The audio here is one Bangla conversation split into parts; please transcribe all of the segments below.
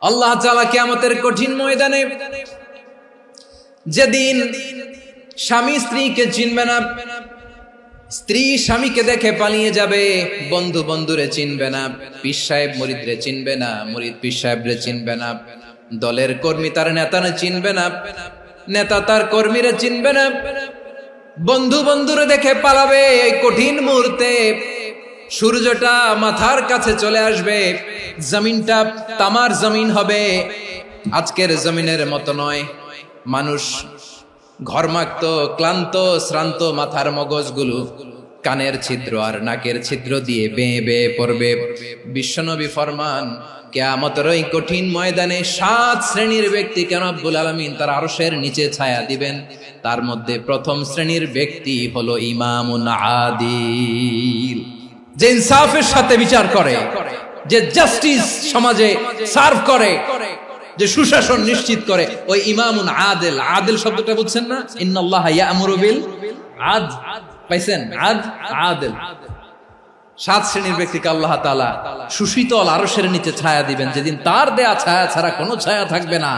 আল্লাহ তাআলা কিয়ামতের কঠিন ময়দানে যেদিন স্বামী স্ত্রীকে চিনবে না, স্ত্রী স্বামীকে দেখে পালিয়ে যাবে, বন্ধু বন্ধুরে চিনবে না, পীর সাহেব মুরিদরে চিনবে না, মুরিদ পীর সাহেবরে চিনবে না, দলের কর্মী তার নেতারে চিনবে না, নেতা তার কর্মীরে চিনবে না, বন্ধু বন্ধুরে দেখে পালাবে। এই কঠিন মুহূর্তে সূর্যটা মাথার কাছে চলে আসবে, জমিনটা তামার জমিন হবে, আজকের জমিনের মতো নয়। মানুষ ঘর্মাক্ত, ক্লান্ত, শ্রান্ত মাথার মগজগুলো কানের ছিদ্র আর নাকের ছিদ্র দিয়ে বেয়ে বেয়ে পড়বে। বিশ্বনবী ফরমান, কিয়ামতের ওই কঠিন ময়দানে 7 শ্রেণীর ব্যক্তিকে রব্বুল আলামিন তার আরশের নিচে ছায়া দিবেন। তার মধ্যে প্রথম শ্রেণীর ব্যক্তি হলো ইমামুন আদিল, যে ইনসাফের সাথে বিচার করে, যে জাস্টিস সমাজে সার্ভ করে, যে সুশাসন নিশ্চিত করে, ওই ইমামুন আদিল। আদিল শব্দটা বুঝছেন না? ইন্নাল্লাহা ইয়া'মুরু বিল আদল, পাইছেন? আদিল। 7 শ্রেণীর ব্যক্তিকে আল্লাহ তাআলা সুশীতল আরশের নিচে ছায়া দিবেন, যেদিন তার দেয়া ছায়া ছাড়া কোনো ছায়া থাকবে না।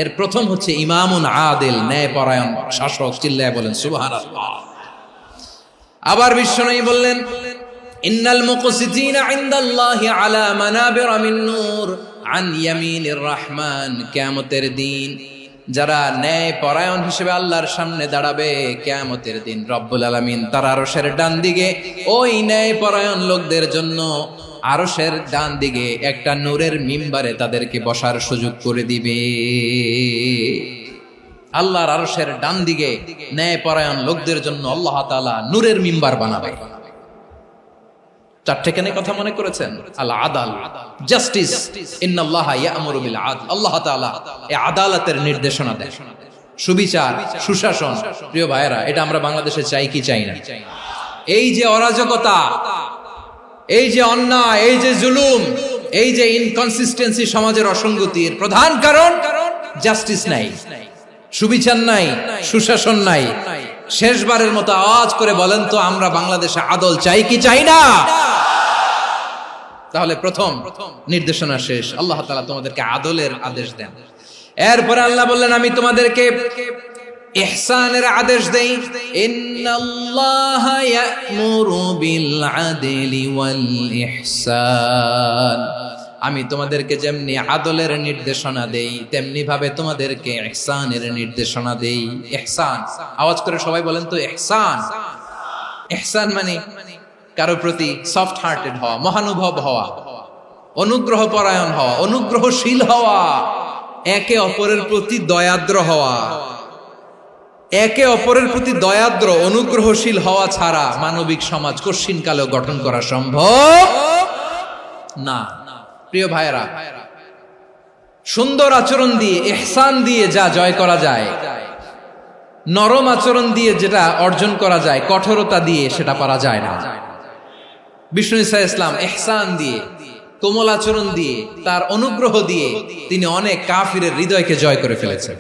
এর প্রথম হচ্ছে ইমামুন আদিল, ন্যায়পরায়ণ শাসক। চিল্লায় বলেন সুবহানাল্লাহ। আবার বিশ্বনবী বললেন, ইন্নাল মুকসিতিনা ইনদাল্লাহি আলা মানাবিরা মিন নূর আন ইয়ামিনির রহমান। কিয়ামতের দিন যারা ন্যায় পরায়ণ হিসেবে আল্লাহর সামনে দাঁড়াবে, কিয়ামতের দিন রব্বুল আলামিন তার আরশের ডান দিকে ওই ন্যায় পরায়ণ লোকদের জন্য আরশের ডান দিকে একটা নূরের মিম্বারে তাদেরকে বসার সুযোগ করে দিবে। আল্লাহর আরশের ডান দিকে ন্যায় পরায়ণ লোকদের জন্য আল্লাহ তাআলা নূরের মিম্বার বানাবে। 4টে কেন কথা মনে করেছেন? আল আদাল, জাস্টিস। ইন্নাল্লাহা ইয়া'মুরু বিল আদল। আল্লাহ তাআলা এই আদালতের নির্দেশনা দেন, সুবিচার, সুশাসন। প্রিয় ভাইয়েরা, এটা আমরা বাংলাদেশে চাই কি চাই না? এই যে অরাজকতা, এই যে অন্যায়, এই যে জুলুম, এই যে ইনকনসিস্টেন্সি সমাজের অসঙ্গতির প্রধান কারণ জাস্টিস নাই, সুবিচার নাই, সুশাসন নাই। শেষবারের মতো আওয়াজ করে বলেন তো, আমরা বাংলাদেশে আদল চাই কি চাই না? তাহলে প্রথম নির্দেশনা শেষ। আল্লাহ তাআলা তোমাদেরকে আদলের আদেশ দেন। এরপরে আল্লাহ বললেন, আমি তোমাদেরকে ইহসানের আদেশ দেই। ইন্নাল্লাহা ইয়া'মুরু বিল আদলি ওয়াল ইহসান। আমি তোমাদেরকে যেমনি আদলের নির্দেশনা দেই, তেমনি ভাবে তোমাদেরকে ইহসানের নির্দেশনা দেই। ইহসান, আওয়াজ করে সবাই বলেন তো ইহসান। ইহসান মানে কারো প্রতি সফট হার্টেড হওয়া, মহানুভব হওয়া, অনুগ্রহ পরায়ণ হওয়া, অনুগ্রহশীল হওয়া, একে অপরের প্রতি দয়াদ্র হওয়া। একে অপরের প্রতি দয়াদ্র, অনুগ্রহশীল হওয়া ছাড়া মানবিক সমাজ কশিনকালেও গঠন করা সম্ভব না। প্রিয় ভাইয়েরা, সুন্দর আচরণ দিয়ে, ইহসান দিয়ে যা জয় করা যায়, নরম আচরণ দিয়ে যেটা অর্জন করা যায়, কঠোরতা দিয়ে সেটা পারা যায় না। বিষ্ণু ঈসা ইসলাম ইহসান দিয়ে, কোমল আচরণ দিয়ে, তার অনুগ্রহ দিয়ে তিনি অনেক কাফিরের হৃদয়কে জয় করে ফেলেছেন।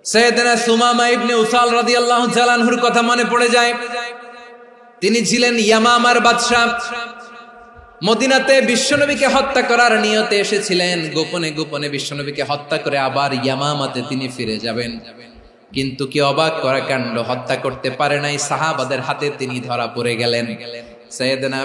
সাইয়েদনা সুমামা ইবনে উসাল রাদিয়াল্লাহু তাআলা আনহুর কথা মনে পড়ে যায়। তিনি ছিলেন ইয়ামামার বাদশা। মদিনাতে বিশ্বনবীকে হত্যা করার নিয়তে এসেছিলেন। গোপনে গোপনে বিশ্বনবীকে হত্যা করে আবার ইয়ামামাতে তিনি ফিরে যাবেন। কিন্তু কি অবাক করা কাণ্ড, হত্যা করতে পারে নাই, সাহাবাদের হাতে তিনি ধরা পড়ে গেলেন। সাইয়েদনা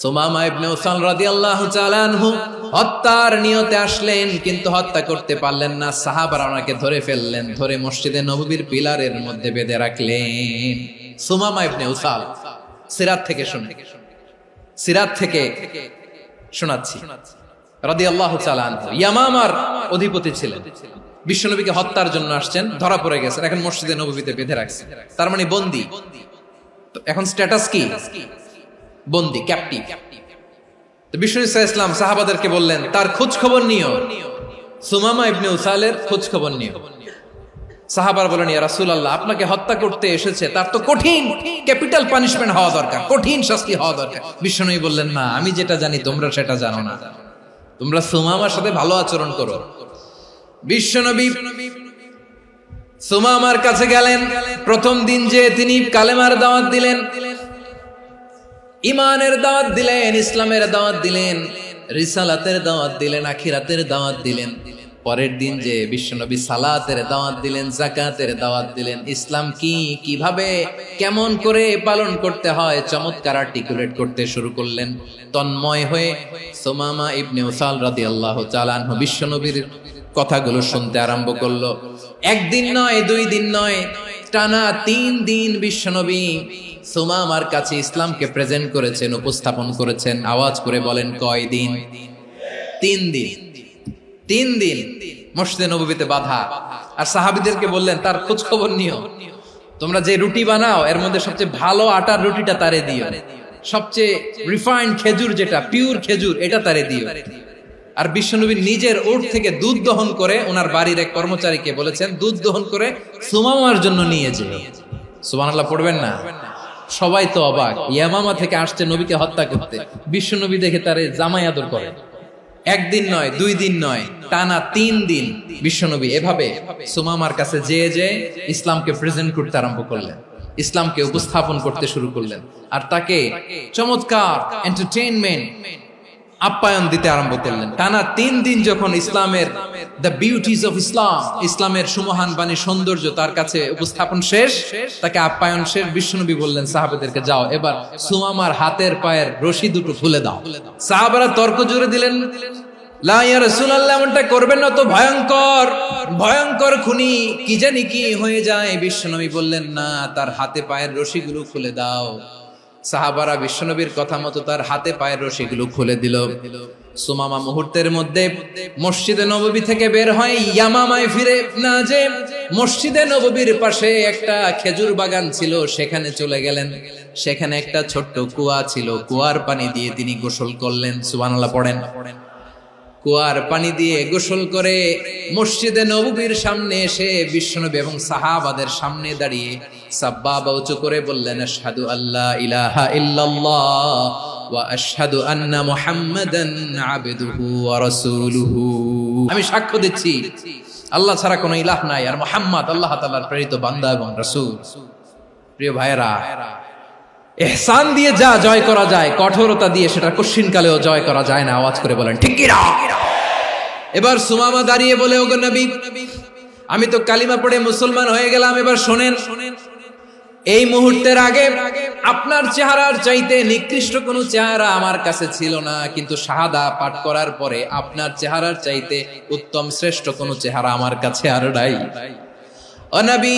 সুমামা ইবনে উসাল রাদিয়াল্লাহু তাআলা আনহু হত্যার নিয়তে আসলেন, কিন্তু হত্যা করতে পারলেন না। সাহাবারা ওনাকে ধরে ফেললেন, ধরে মসজিদে নববীর পিলারের মধ্যে বেঁধে রাখলেন। সুমামা ইবনে উসাল, সিরাত থেকে শুনে, সিরাত থেকে শোনাচ্ছি, রাদিয়াল্লাহু তাআলা আনহু ইয়ামামার অধিপতি ছিলেন। বিশ্বনবীকে হত্যার জন্য আসছেন, ধরা পড়ে গেছেন, এখন মসজিদে নববীতে বেঁধে রাখছেন। তার মানে বন্দী। এখন স্ট্যাটাস কি? বন্দী, ক্যাপটিভ। তো বিষ্ণু ঈসা ইসলাম সাহাবাদেরকে বললেন, তার খোঁজ খবর নিও, সুমামা ইবনে উসালের খোঁজ খবর নিও। সাহাবারা বলেন, ইয়া রাসূলুল্লাহ, আপনাকে হত্যা করতে এসেছে, তার তো কঠিন ক্যাপিটাল পানিশমেন্ট হওয়া দরকার, কঠিন শাস্তি হওয়া দরকার। বিশ্বনবী বললেন, না, আমি যেটা জানি তোমরা সেটা জানো না, তোমরা সুমামার সাথে ভালো আচরণ করো। বিশ্বনবী সুমামার কাছে গেলেন। প্রথম দিন যে তিনি কালেমার দাওয়াত দিলেন, ইমানের দাওয়াত দিলেন, ইসলামের দাওয়াত দিলেন, রিসালাতের দাওয়াত দিলেন, আখিরাতের দাওয়াত দিলেন। পরের দিন যে বিশ্বনবী সালাতের দাওয়াত দিলেন, যাকাতের দাওয়াত দিলেন, ইসলাম কি, কিভাবে, কেমন করে পালন করতে হয় চমৎকার আর্টিকুলেট করতে শুরু করলেন। তন্ময় হয়ে সুমামা ইবনে উসাল রাদিয়াল্লাহু তাআলা আনহু বিশ্বনবীর কথাগুলো শুনতে আরম্ভ করলো। একদিন নয়, 2 দিন নয়, টানা 3 দিন বিশ্বনবী সুমামার কাছে ইসলামকে প্রেজেন্ট করেছেন, উপস্থাপন করেছেন। আওয়াজ করে বলেন, কয় দিন? 3 দিন। 3 দিন মসজিদে নববীতে বাধা। আর সাহাবীদেরকে বললেন, তার খোঁজ খবর নিও, তোমরা যে রুটি বানাও এর মধ্যে সবচেয়ে ভালো আটার রুটিটা তারে দিও, সবচেয়ে রিফাইন্ড খেজুর, যেটা পিওর খেজুর, এটা তারে দিও। আর বিশ্বনবী নিজের উট থেকে দুধ দহন করে ওনার বাড়ির এক কর্মচারীকে বলেছেন, দুধ দহন করে সুমামার জন্য নিয়ে যেও। সুবহানাল্লাহ পড়বেন না? সবাই তো অবাক, ইয়ামামা থেকে আসছে নবীকে হত্যা করতে, বিশ্বনবী দেখে তারে জামাই আদর করে। একদিন নয়, 2 দিন নয়, টানা 3 দিন বিশ্বনবী এভাবে সুমামার কাছে যেয়ে ইসলামকে প্রেজেন্ট করতে আরম্ভ করলেন, ইসলামকে উপস্থাপন করতে শুরু করলেন। আর তাকে চমৎকার এন্টারটেইনমেন্ট, আপ্যায়ন দিতে আরম্ভ করলেন। টানা 3 দিন যখন ইসলামের দ্য বিউটিজ অফ ইসলাম, ইসলামের সুমহান বাণী, সৌন্দর্য তার কাছে উপস্থাপন শেষ, তাকে আপ্যায়ন শেষ, বিশ্বনবী বললেন সাহাবাদেরকে, যাও এবার সুমামার হাতের পায়ের রশি দুটো খুলে দাও। সাহাবারা তর্ক জুড়ে দিলেন, লা ইয়া রাসূলুল্লাহ, এমনটা করবেন না, তো ভয়ঙ্কর ভয়ঙ্কর খুনি, কি জানি কি হয়ে যায়। বিশ্বনবী বললেন, না, তার হাতে পায়ের রশিগুলো খুলে দাও। সাহাবারা বিশ্বনবীর কথা মতো তার হাতে পায়ের রশিগুলো খুলে দিল। সুমামা মুহূর্তের মধ্যে মসজিদে নববী থেকে বের হয়, ইয়ামামায় ফিরে না যে মসজিদে নববীর পাশে একটা খেজুর বাগান ছিল, সেখানে চলে গেলেন। সেখানে একটা ছোট্ট কুয়া ছিল, কুয়ার পানি দিয়ে তিনি গোসল করলেন। সুবহানাল্লাহ পড়েন। কুয়ার পানি দিয়ে গোসল করে মসজিদে নববীর সামনে এসে বিশ্বনবী এবং সাহাবাদের সামনে দাঁড়িয়ে সাব্বাবা উঁচু করে বললেন, আশহাদু আল্লা ইলাহা ইল্লাল্লাহ ওয়া আশহাদু আন্না মুহাম্মাদান আবদুহু ওয়া রাসূলুহু। আমি সাক্ষ্য দিচ্ছি আল্লাহ ছাড়া কোনো ইলাহ নাই, আর মুহাম্মদ আল্লাহ তাআলার প্রেরিত বান্দা এবং রাসূল। প্রিয় ভাইয়েরা, ইহসান দিয়ে যা জয় করা যায়, কঠোরতা দিয়ে সেটা কঠিনকালেও জয় করা যায় না। আওয়াজ করে বলেন, ঠিক কি না? এবার সুমামা দাঁড়িয়ে বলে, ওগো নবী, আমি তো কালিমা পড়ে মুসলমান হয়ে গেলাম, এবার শোনেন, এই মুহূর্তের আগে আপনার চেহারার চাইতে নিকৃষ্ট কোনো চেহারা আমার কাছে ছিল না, কিন্তু শাহাদা পাঠ করার পরে আপনার চেহারার চাইতে উত্তম শ্রেষ্ঠ কোনো চেহারা আমার কাছে আর নাই। ও নবী,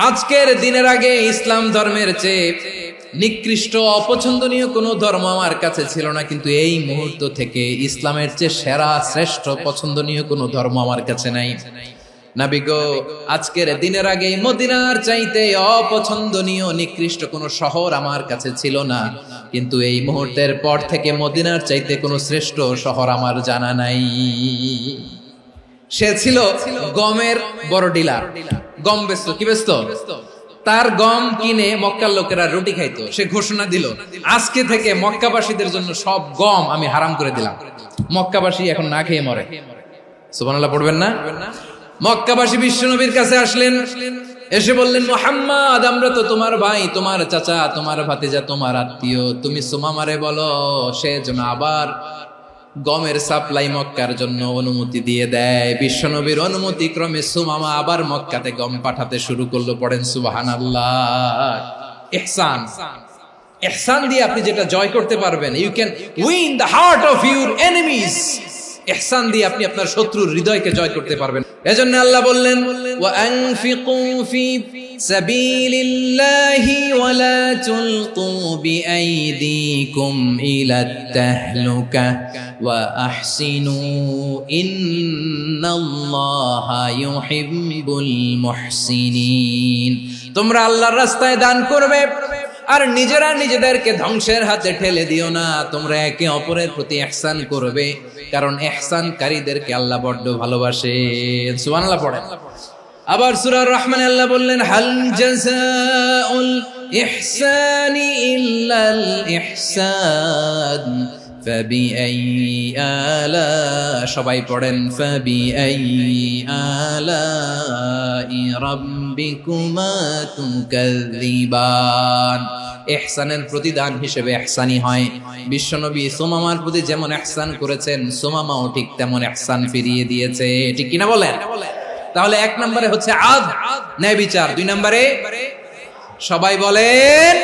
আজকের দিনের আগে ইসলাম ধর্মের চেয়ে নিকৃষ্ট অপছন্দনীয় কোনো ধর্ম আমার কাছে ছিল না, কিন্তু এই মুহূর্ত থেকে ইসলামের চেয়ে সেরা শ্রেষ্ঠ পছন্দনীয় কোনো ধর্ম আমার কাছে নাই। নবী গো, আজকের দিনের আগে মদিনার চাইতে অপছন্দনীয় নিকৃষ্ট কোনো শহর আমার কাছে ছিল না, কিন্তু এই মুহূর্তের পর থেকে মদিনার চাইতে কোনো শ্রেষ্ঠ শহর আমার জানা নাই। সে ছিল গমের বড় ডিলার, গম বেচত। কি বেচত? তার গম কিনে মক্কার লোকেরা রুটি খাইতো। সে ঘোষণা দিল, আজকে থেকে মক্কাবাসীদের জন্য সব গম আমি হারাম করে দিলাম, মক্কাবাসী এখন না খেয়ে মরে। সুবহানাল্লাহ পড়বেন না? মক্কাবাসী বিশ্বনবীর কাছে আসলেন, এসে বললেন, মুহাম্মদ, আমরা তো তোমার ভাই, তোমার চাচা, তোমার ভাতিজা, তোমার আত্মীয়, তুমি সুমামারে বলো সে যেন আবার গমের সাপ্লাই মক্কার জন্য অনুমতি দিয়ে দেয়। বিশ্বনবীর অনুমতি ক্রমে সুমামা আবার মক্কাতে গম পাঠাতে শুরু করলো। পড়েন সুবহানাল্লাহ। ইহসান, ইহসান দিয়ে আপনি যেটা জয় করতে পারবেন, you can win the heart of your enemies. ইহসান দিয়ে আপনি আপনার শত্রুর হৃদয়কে জয় করতে পারবেন। এজন্য আল্লাহ বললেন, ওয়া আনফিকু ফি সাবিলিল্লাহি ওয়া লা তুলকু বিআইদিকুম ইলাত তাহলুকা ওয়া আহসিনু ইন্নাল্লাহা ইউহিব্বুল মুহসিনিন। তোমরা আল্লাহর রাস্তায় দান করবে আর নিজেরা নিজেদেরকে ধ্বংসের হাতে ঠেলে দিও না। তোমরা একে অপরের প্রতি ইহসান করবে, কারণ ইহসানকারীদেরকে আল্লাহ বড় ভালোবাসেন। সুবহানাল্লাহ পড়েন। আবার সূরা রহমানে আল্লাহ বললেন, হাল জাযাউল ইহসানি ইল্লাল ইহসান ফাবিআইয়ি আলা, সবাই পড়েন, ফাবিআইয়ি আলাই রাব্বিকুমা তুকাযযিবান। ইহসানের প্রতিদান হিসেবে ইহসানি হয়। বিশ্বনবী সুমামার প্রতি যেমন ইহসান করেছেন, সুমামাও ঠিক তেমন ইহসান ফিরিয়ে দিয়েছে। ঠিক কিনা বলেন? তাহলে এক নম্বরে হচ্ছে আদ, ন্যায় বিচার। দুই নম্বরে সবাই বলেন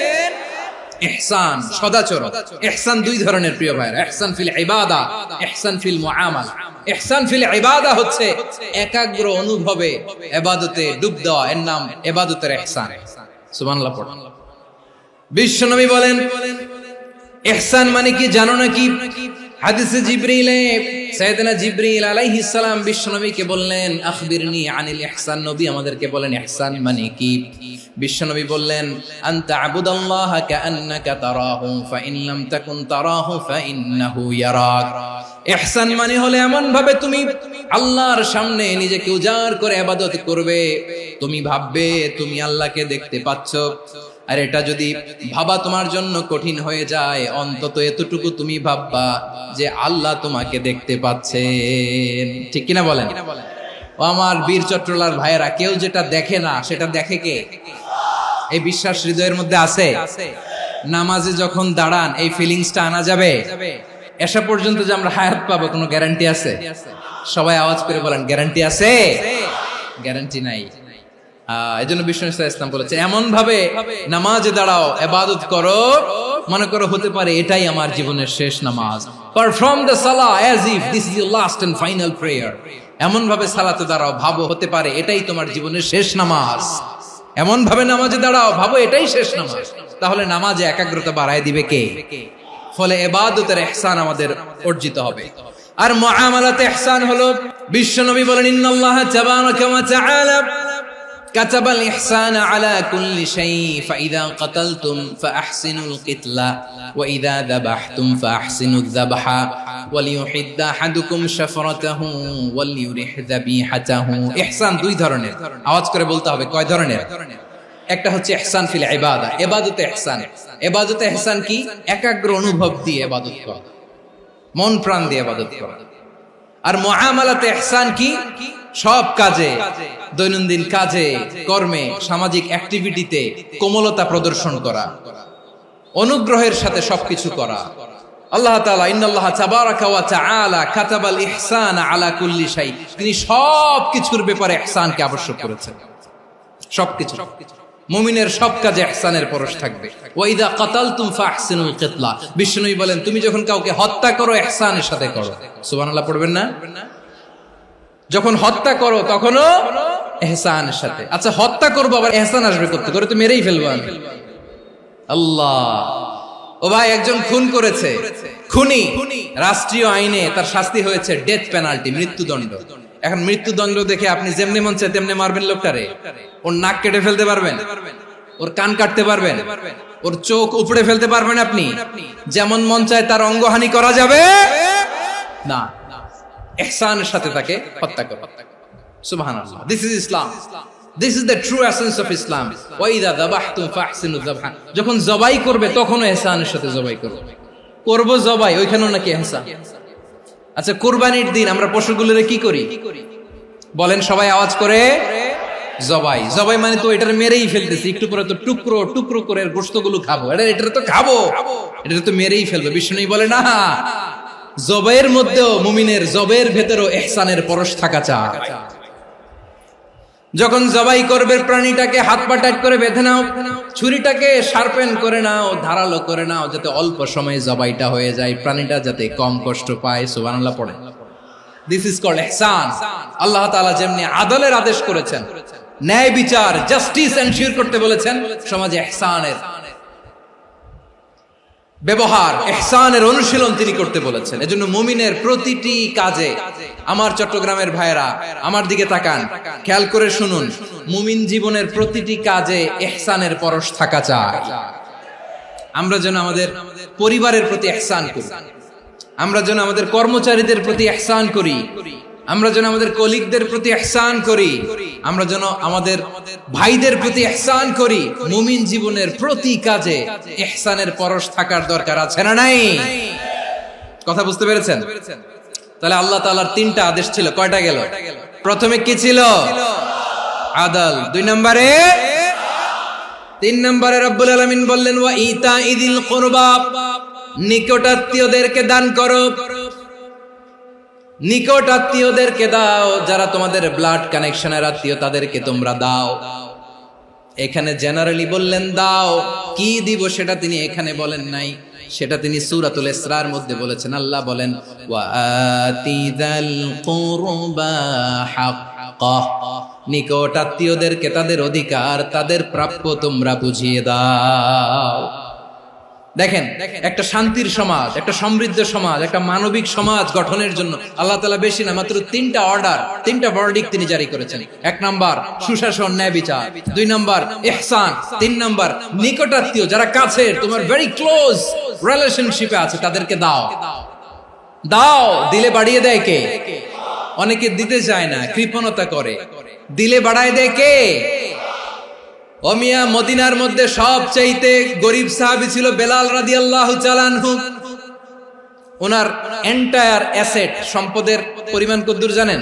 ইহসান, সদাচরণ। ইহসান দুই ধরনের প্রিয় ভাইরা, ইহসান ফিল ইবাদা, ইহসান ফিল মুআমালা। ইহসান ফিল ইবাদা হচ্ছে একাগ্র অনুভবে ইবাদতে ডুব দেওয়া, এর নাম ইবাদতের ইহসান। সুবহানাল্লাহ পড়ুন। বিশ্বনবী বলেন ইহসান মানে কি জানো নাকি? হাদিসে জিবরিলে সাইয়েদনা জিবরিল আলাইহিস সালাম বিশ্বনবীকে বললেন আখবিরনি আনিল ইহসান। নবী আমাদেরকে বলেন ইহসান মানে কি? বিশ্বনবী বললেন আনতা আবুদাল্লাহা কাআন্নাকা তারাহু ফাইন লাম তাকুন তারাহু ফাইন্নাহু ইয়ারাক। ইহসান মানে হলো এমন ভাবে তুমি আল্লাহর সামনে নিজেকে উজাড় করে ইবাদত করবে, তুমি ভাববে তুমি আল্লাহকে দেখতে পাচ্ছ। আর এটা যদি ভাবা তোমার জন্য কঠিন হয়ে যায়, অন্তত এতটুকু তুমি ভাববা যে আল্লাহ তোমাকে দেখতে পাচ্ছেন। ঠিক কিনা বলেন? ও আমার বীর চট্টলার ভাইয়েরা, কেউ যেটা দেখে না সেটা দেখে কে? এই বিশ্বাস হৃদয়ের মধ্যে আছে? নামাজে যখন দাঁড়ান এই ফিলিংসটা আনা যাবে? এসা পর্যন্ত যে আমরা হায়াত পাবো কোনো গ্যারান্টি আছে? সবাই আওয়াজ করে বলেন গ্যারান্টি আছে? গ্যারান্টি নাই। এজন্য বিষ্ণু ইসলাম বলেছে এমন ভাবে নামাজে দাঁড়াও, ইবাদত করো, মনে করো হতে পারে এটাই আমার জীবনের শেষ নামাজ। পারফর্ম দ্য সালাহ as if this is your last and final prayer. এমন ভাবে সালাতে দাঁড়াও, ভাবো হতে পারে এটাই তোমার জীবনের শেষ নামাজ। এমন ভাবে নামাজে দাঁড়াও, ভাবো এটাই শেষ নামাজ। তাহলে নামাজে একাগ্রতা বাড়ায় দিবে কে? ফলে ইবাদতের ইহসান আমাদের অর্জিত হবে। আর মুআমালাতে ইহসান হলো, বিশ্বনবী বলেন ইন্নাল্লাহা তাবারাকা ওয়া তাআলা কাতাবাল ইহসানা আলা কুল্লি শাই ফাইযা কাতালতুম ফাআহসিনুল কিতলা ওয়া ইযা যাবাহতুম ফাআহসিনুয যাবহা ওয়ালিয়ুহিদ্দা আহাদুকুম শাফরাতাহু ওয়ালিয়ুরিহ যাবিহাতাহু। ইহসান দুই ধরনের, আওয়াজ করে বলতে হবে কয় ধরনের? একটা হচ্ছে ইহসান ফিল ইবাদা, ইবাদতে ইহসান। ইবাদতে ইহসান কি? একাগ্র অনুভব দিয়ে ইবাদত করা, মন প্রাণ দিয়ে ইবাদত করা। আর মুআমালাতে ইহসান কি? সব কাজে, দৈনন্দিন কাজে, কর্মে, সামাজিক অ্যাক্টিভিটিতে কোমলতা প্রদর্শন করা, অনুগ্রহের সাথে সবকিছু করা। আল্লাহ তাআলা ইন্নাল্লাহা তাবারাকা ওয়া তাআলা কাতাবাল ইহসানা আলা কুল্লি শাই, তিনি সবকিছুর ব্যাপারে ইহসানকে আবশ্যক করেছেন। সবকিছু, মুমিনের সব কাজে ইহসানের পরশ থাকবে। ওয়া ইযা কাতালতুম ফাহসিনুল কিতলা, বিষ্ণুই বলেন তুমি যখন কাউকে হত্যা করো ইহসানের সাথে করো। সুবহানাল্লাহ পড়বেন না? যখন হত্যা করো তখনও ইহসানের সাথে। আচ্ছা হত্যা করবো আবার ইহসান আসবে করতে করে তো মেরেই ফেলবো আমি। আল্লাহ, ও ভাই একজন খুন করেছে, খুনি, রাষ্ট্রীয় আইনে তার শাস্তি হয়েছে ডেথ পেনাল্টি, মৃত্যুদণ্ড। এখন মৃত্যুদণ্ড দেখে আপনি যেমনি মন চায় তেমনি মারবেন লোকটারে? ওর নাক কেটে ফেলতে পারবেন? ওর কান কাটতে পারবেন? ওর চোখ উপড়ে ফেলতে পারবেন আপনি? যেমন মন চায় তার অঙ্গহানি করা যাবে না। ইহসানের সাথে তাকে হত্যা করো। সুবহানাল্লাহ, this is Islam, this is the true essence of Islam. ওয়া ইযা যাবাহতুম ফাহসিনুয যাবহা, যখন জবাই করবে তখনও ইহসানের সাথে জবাই করো। করব জবাই, ওইখানেও নাকি ইহসান। আচ্ছা কুরবানির দিন আমরা পশুগুলোরে কি করি বলেন সবাই আওয়াজ করে? জবাই। জবাই মানে তো এটারে মেরেই ফেলতেছি, একটু পরে তো টুকরো টুকরো করে গোশতগুলো খাবো, এটা তো খাবো, এটা তো মেরেই ফেলবো। বিষ্ণু বলে না, জবাইয়ের মধ্যেও মুমিনের জবাইয়ের ভেতরেও ইহসানের পরশ থাকা চাই। যখন জবাই করবে প্রাণীটাকে হাত পা টাইট করে বেঁধে নাও, ছুরিটাকে শার্পেন করে নাও, ধারালো করে নাও, যাতে অল্প সময়ে জবাইটা হয়ে যায়, প্রাণীটা যাতে কম কষ্ট পায়। সুবহানাল্লাহ পড়ে। দিস ইজ কল্ড ইহসান। আল্লাহ তাআলা যেমনি আদলের আদেশ করেছেন, ন্যায় বিচার, জাস্টিস এনশিওর করতে বলেছেন, সমাজে ইহসানের ব্যবহার, ইহসানের অনুশীলন তিনি করতে বলেছেন। এজন্য মুমিনের প্রতিটি কাজে, আমার চট্টগ্রামের ভাইয়েরা আমার দিকে তাকান, খেয়াল করে শুনুন, মুমিন জীবনের প্রতিটি কাজে ইহসানের পরশ থাকা চাই। আমরা যেন আমাদের পরিবারের প্রতি ইহসান করি, আমরা যেন আমাদের কর্মচারীদের প্রতি ইহসান করি, আমরা যেন আমাদের কলিগদের প্রতি ইহসান করি, আমরা যেন আমাদের ভাইদের প্রতি ইহসান করি। মুমিন জীবনের প্রতি কাজে ইহসানের পরশ থাকার দরকার আছে না নাই? কথা বুঝতে পেরেছেন? তাহলে আল্লাহ তাআলার তিনটা আদেশ ছিল, কয়টা গেল? প্রথমে কি ছিল? আদল। দুই নম্বরে তিন নম্বরে রব্বুল আলামিন বললেন ওয়া ইতাইদিল কুরবা, নিকট আত্মীয়দেরকে দান করো। নিকট আত্মীয়দেরকে দাও, যারা তোমাদের ব্লাড কানেকশনের আত্মীয় তাদেরকে তোমরা দাও। এখানে জেনারেলি বললেন দাও, কি দিব সেটা তিনি এখানে বলেন নাই, সেটা তিনি সূরাতুল ইসরার মধ্যে বলেছেন। আল্লাহ বলেন ওয়া আতিযাল কুরবা হাক্কাহ, নিকট আত্মীয়দেরকে তাদের অধিকার, তাদের প্রাপ্য তোমরা বুঝিয়ে দাও। দেখেন, একটা শান্তির সমাজ, একটা সমৃদ্ধ সমাজ, একটা মানবিক সমাজ গঠনের জন্য আল্লাহ তাআলা বেশি না, মাত্র তিনটা অর্ডার, তিনটা ভার্ডিক্ট তিনি জারি করেছেন। এক নাম্বার সুশাসন, ন্যায় বিচার। দুই নাম্বার ইহসান। তিন নাম্বার নিকটাত্মীয়, যারা কাছের, তোমার ভেরি ক্লোজ রিলেশনশিপে আছে, তাদেরকে দাও। দাও, দিলে বাড়িয়ে দেয় কে? অনেকে দিতে চায় না, কৃপণতা করে। দিলে বাড়ায় দেয় কে? ও মিয়া, মদিনার মধ্যে সবচাইতে গরিব সাহাবী ছিল বেলাল রাদিয়াল্লাহু তাআলা আনহু। ওনার এন্টায়ার অ্যাসেট, সম্পদের পরিমাণ কতদূর জানেন?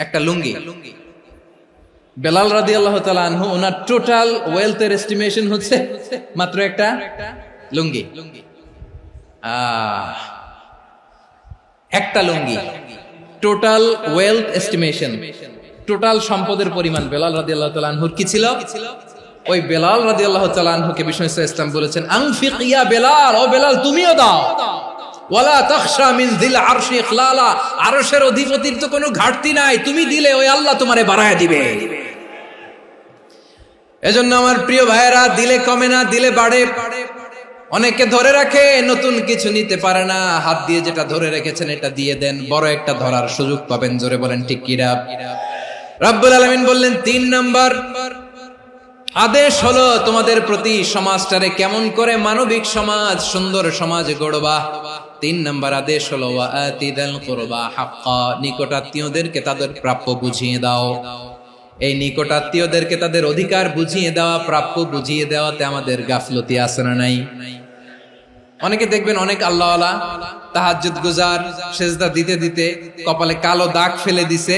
একটা লুঙ্গি। বেলাল রাদিয়াল্লাহু তাআলা আনহু, ওনার টোটাল ওয়েলথের এস্টিমেশন হচ্ছে মাত্র একটা লুঙ্গি। একটা লুঙ্গি, টোটাল ওয়েলথ এস্টিমেশন, টোটাল সম্পদের পরিমাণ বেলাল রাদিয়াল্লাহু তাআলা আনহুর কি ছিল? ওই বেলাল রাদিয়াল্লাহু তাআলা আনহুকে বিষ্ণু ইসলাম বলেছেন আনফিক ইয়া বেলাল, ও বেলাল তুমিও দাও। ওয়ালা তাখশা মিন যিল আরশি ইখলালা, আরশের অধিপতির তো কোনো ঘাটতি নাই, তুমি দিলে ওই আল্লাহ তোমারে বাড়ায় দিবে। এজন্য আমার প্রিয় ভাইয়েরা, দিলে কমে না, দিলে বাড়ে। অনেকে ধরে রাখে, নতুন কিছু নিতে পারে না, হাত দিয়ে যেটা ধরে রেখেছেন এটা দিয়ে দেন, বড় একটা ধরার সুযোগ পাবেন। জোরে বলেন ঠিক কিনা? রব্বুল আলামিন বললেন তিন নাম্বার আদেশ হলো তোমাদের প্রতি, সমাজটারে কেমন করে মানবিক সমাজ, সুন্দর সমাজ গড়বা। তিন নাম্বার আদেশ হলো ওয়া আতিদাল কুরবা হাক্কা, নিকট আত্মীয়দেরকে তাদের প্রাপ্য বুঝিয়ে দাও। এই নিকট আত্মীয়দেরকে তাদের অধিকার বুঝিয়ে দেওয়া, প্রাপ্য বুঝিয়ে দেওয়াতে আমাদের গাফলতি আছে না নাই? অনেকে দেখবেন অনেক আল্লাহওয়ালা, তাহাজ্জুদ গুজার, সেজদা দিতে দিতে কপালে কালো দাগ ফেলে দিছে,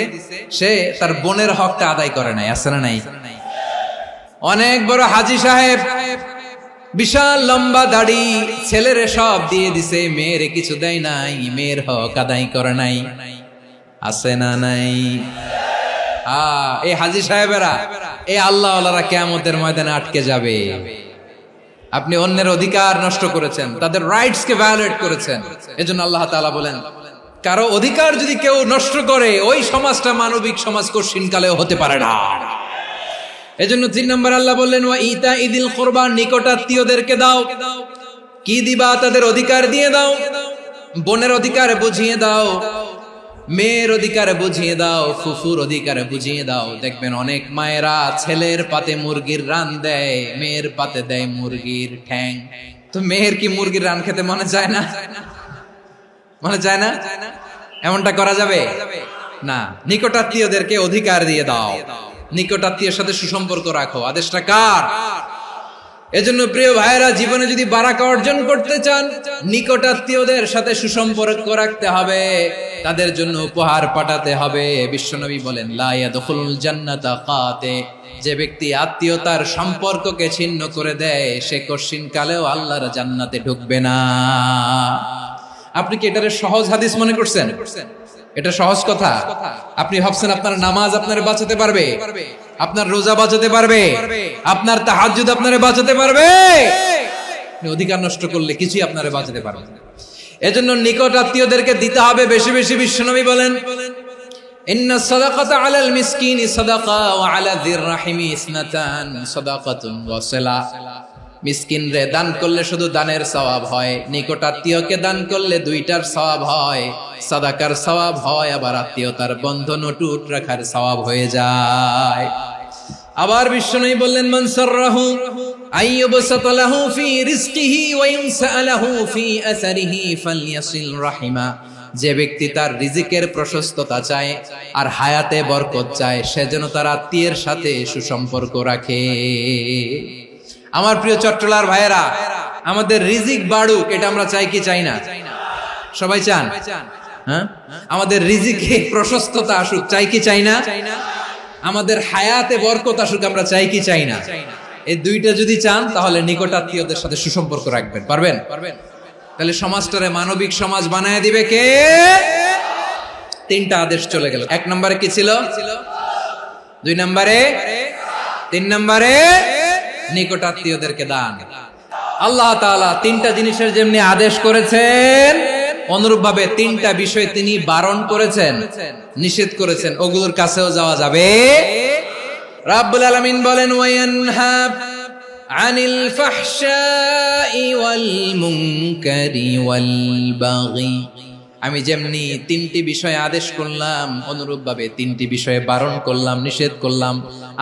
সে তার বোনের হকটা আদায় করে নাই, আছে না নাই? অনেক বড় হাজী সাহেব, বিশাল লম্বা দাড়ি, ছেলেরে সব দিয়ে দিছে, মেয়েরে কিছু দেয় নাই, মেয়ের হক আদায় করে নাই, আছে না নাই? এই হাজী সাহেবেরা, এই আল্লাহওয়ালারা কিয়ামতের ময়দানে আটকে যাবে। আপনি অন্যের অধিকার নষ্ট করেছেন, তাদের রাইটস কে ভায়োলেট করেছেন। এজন্য আল্লাহ তাআলা বলেন, কারো অধিকার যদি কেউ নষ্ট করে, ওই সমাজটা মানবিক সমাজ কঠিনকালেও হতে পারে না। এজন্য তিন নম্বর আল্লাহ বললেন ওয়া ইতাইদিল কুরবা, নিকট আত্মীয়দেরকে দাও। কি দিবা? তাদের অধিকার দিয়ে দাও। বোনের অধিকার বুঝিয়ে দাও, মেয়ের অধিকার বুঝিয়ে দাও, ফুফুর অধিকার বুঝিয়ে দাও। দেখবেন অনেক মায়েরা ছেলের পাতে মুরগির রান দেয়, মেয়ের পাতে দেয় মুরগির ঠ্যাং। তো মেয়ের কি মুরগির রান খেতে মনে চায় না? মনে চায় না? এমনটা করা যাবে না। নিকটাত্মীয়দেরকে অধিকার দিয়ে দাও, নিকটাত্মীয়ের সাথে সুসম্পর্ক রাখো। আদেশটা কার? এজন্য প্রিয় ভাইয়েরা, জীবনে যদি বারাকা অর্জন করতে চান, নিকটাত্মীয়দের সাথে সুসম্পর্ক রাখতে হবে, তাদের জন্য উপহার পাঠাতে হবে। বিশ্বনবী বলেন লা ইয়াদখুলুল জান্নাতা কাতে, যে ব্যক্তি আত্মীয়তার সম্পর্ককে ছিন্ন করে দেয়, সে কঠিন কালেও আল্লাহর জান্নাতে ঢুকবে না। আপনি কি এটারে সহজ হাদিস মনে করছেন? এটা সহজ কথা? আপনি ভাবছেন আপনার নামাজ আপনারে বাঁচাতে পারবে, আপনার রোজা বাঁচাতে পারবে, আপনার তাহাজ্জুদ আপনারে বাঁচাতে পারবে? অধিকার নষ্ট করলে কিছুই আপনারে বাঁচাতে পারবে না। এজন্য নিকট আত্মীয়দেরকে দিতে হবে বেশি বেশি। বিশ্বনবী বলেন ইন্না সাদাকাতা আলাল মিসকিনি সাদাকা ওয়া আলা যির রাহিমি ইসনাতান সাদাকাতুন ওয়া সিলা। মিসকিন রে দান করলে শুধু দানের সওয়াব হয়, নিকট আত্মীয়কে দান করলে দুইটার সওয়াব হয়, সাদাকার সওয়াব হয়, আবার আত্মীয়তার বন্ধন অটুট রাখার সওয়াব হয়ে যায়। আবার বিশ্বনবী বললেন মান সাররাহু আইয়ুবসাতা লাহু ফি রিজকিহি ওয়া ইনসালাহু ফি আসারিহি ফালইয়াসিল রাহিমা। যে ব্যক্তি তার রিজিকের প্রশস্ততা চায় আর হায়াতে বরকত চায়, সে যেন তার আত্মীয়ের সাথে সুসম্পর্ক রাখে। আমার প্রিয় চট্টলার ভাইয়েরা, আমাদের রিজিক বাড়ুক, এটা আমরা চাই কি চাই না? সবাই চান? হ্যাঁ, আমাদের রিজিকে প্রশস্ততা আসুক, চাই কি চাই না? আমাদের হায়াতে বরকত আসুক, আমরা চাই কি চাই না? এই দুইটা যদি চান তাহলে নিকটাত্মীয়দের সাথে সুসম্পর্ক রাখবেন। পারবেন? তাহলে সমাজটারে মানবিক সমাজ বানায় দিবে কে? তিনটা আদেশ চলে গেল। 1 নম্বরে কি ছিল? 2 নম্বরে, 3 নম্বরে নিকটাত্মীয়দেরকে দান। আল্লাহ তাআলা তিনটা জিনিসের যেমনি আদেশ করেছেন, অনুরূপ ভাবে তিনটা বিষয় তিনি বারণ করেছেন, নিষেধ করেছেন। ওগুলোর কাছেও যাওয়া যাবে। রাব্বুল আলামিন বলেন, ওয়ায়ানহা আনিল ফাহশাই ওয়াল মুনকারি ওয়াল বাগি। আমি যেমনি তিনটি বিষয়ে আদেশ করলাম, অনুরূপ ভাবে তিনটি বিষয়ে বারণ করলাম, নিষেধ করলাম।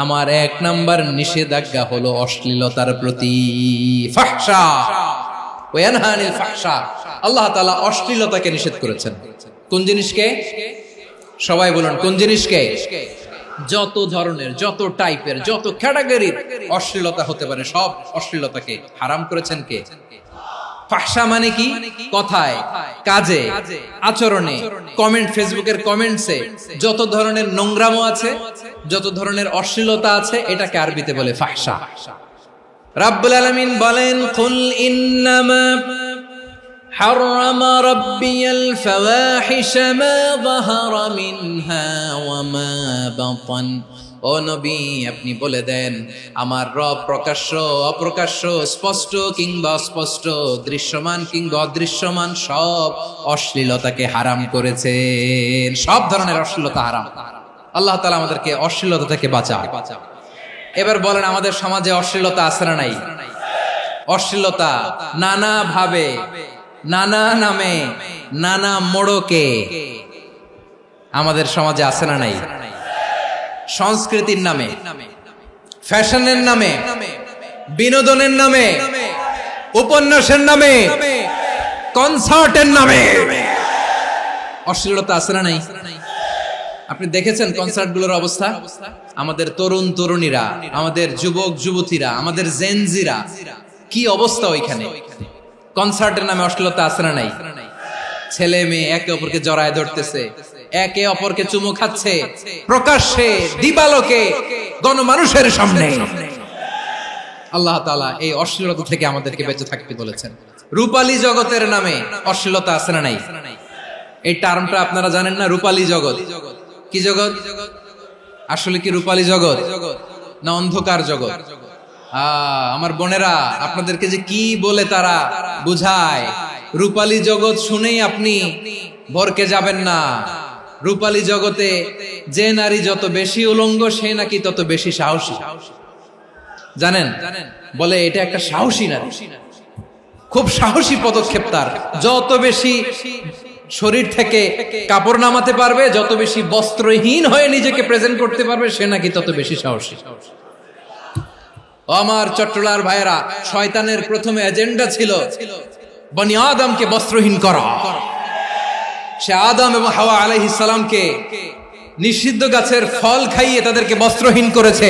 আমার 1 নাম্বার নিষেধাজ্ঞা হলো অশ্লীলতার প্রতি। ফাহশা, ওয়ায়ানহা আনিল ফাহশা, আল্লাহ তাআলা অশ্লীলতাকে নিষেধ করেছেন। কোন জিনিসকে? সবাই বলুন, কোন জিনিসকে? যত ধরনের, যত টাইপের, যত ক্যাটাগরির অশ্লীলতা হতে পারে সব অশ্লীলতাকে হারাম করেছেন কে? ফাহশা মানে কি? কথায়, কাজে, আচরণে, কমেন্ট, ফেসবুকের কমেন্টসে যত ধরনের নোংরামো আছে, যত ধরনের অশ্লীলতা আছে, এটাকে আরবিতে বলে ফাহশা। রাব্বুল আলামিন বলেন, কুল ইন্নামা حرم ربي الفواحش ما ظهر منها وما بطن। ও নবী, আপনি বলে দেন, আমার রব প্রকাশ্য, অপ্রকাশ্য, স্পষ্ট কিংবা অস্পষ্ট, দৃশ্যমান কিংবা অদৃশ্যমান সব অশ্লীলতাকে হারাম করেছেন। সব ধরনের অশ্লীলতা হারাম। আল্লাহ তাআলা আমাদেরকে অশ্লীলতা থেকে বাঁচান। এবার বলেন, আমাদের সমাজে অশ্লীলতা আছে না নাই? অশ্লীলতা নানা ভাবে, নানা নামে, নানা মোড়কে আমাদের সমাজে আছে না নাই? সংস্কৃতির নামে, ফ্যাশনের নামে, বিনোদনের নামে, উপন্যাসের নামে, কনসার্টের নামে অশ্লীলতা আছে না নাই? আপনি দেখেছেন কনসার্টগুলোর অবস্থা? আমাদের তরুণ তরুণীরা, আমাদের যুবক যুবতীরা, আমাদের জেনজিরা, কি অবস্থা ওইখানে? কনসার্টের নামে অশ্লীলতা আছে না নাই? ছেলে মেয়ে একে অপরকে জড়ায় ধরতেছে, একে অপরকে চুমু খাচ্ছে, প্রকাশ্যে, দিবালোকে, গণমানুষের সামনে। আল্লাহ তাআলা এই অশ্লীলতা থেকে আমাদেরকে বেঁচে থাকতে বলেছেন। রূপালী জগতের নামে অশ্লীলতা আছে না নাই? এই টার্মটা আপনারা জানেন না? রূপালী জগৎ কি জগৎ? আসলে কি রূপালী জগৎ না অন্ধকার জগৎ? আমার বোনেরা, আপনাদেরকে যে কি বলে তারা বুঝায়, রূপালী জগৎ শুনেই আপনি ভরকে যাবেন না। রূপালী জগতে যে নারী যত বেশি উলঙ্গ, সে নাকি তত বেশি সাহসী। জানেন? বলে এটা একটা সাহসী নারী, খুব সাহসী পদক্ষেপ তার। যত বেশি শরীর থেকে কাপড় নামাতে পারবে, যত বেশি বস্ত্রহীন হয়ে নিজেকে প্রেজেন্ট করতে পারবে, সে নাকি তত বেশি সাহসী। আমার চট্টলার ভাইয়েরা, শয়তানের প্রথমে এজেন্ডা ছিল বনি আদমকে বস্ত্রহীন করা। সে আদম এবং হাওয়া আলাইহিস সালামকে নিষিদ্ধ গাছের ফল খাইয়ে তাদেরকে বস্ত্রহীন করেছে।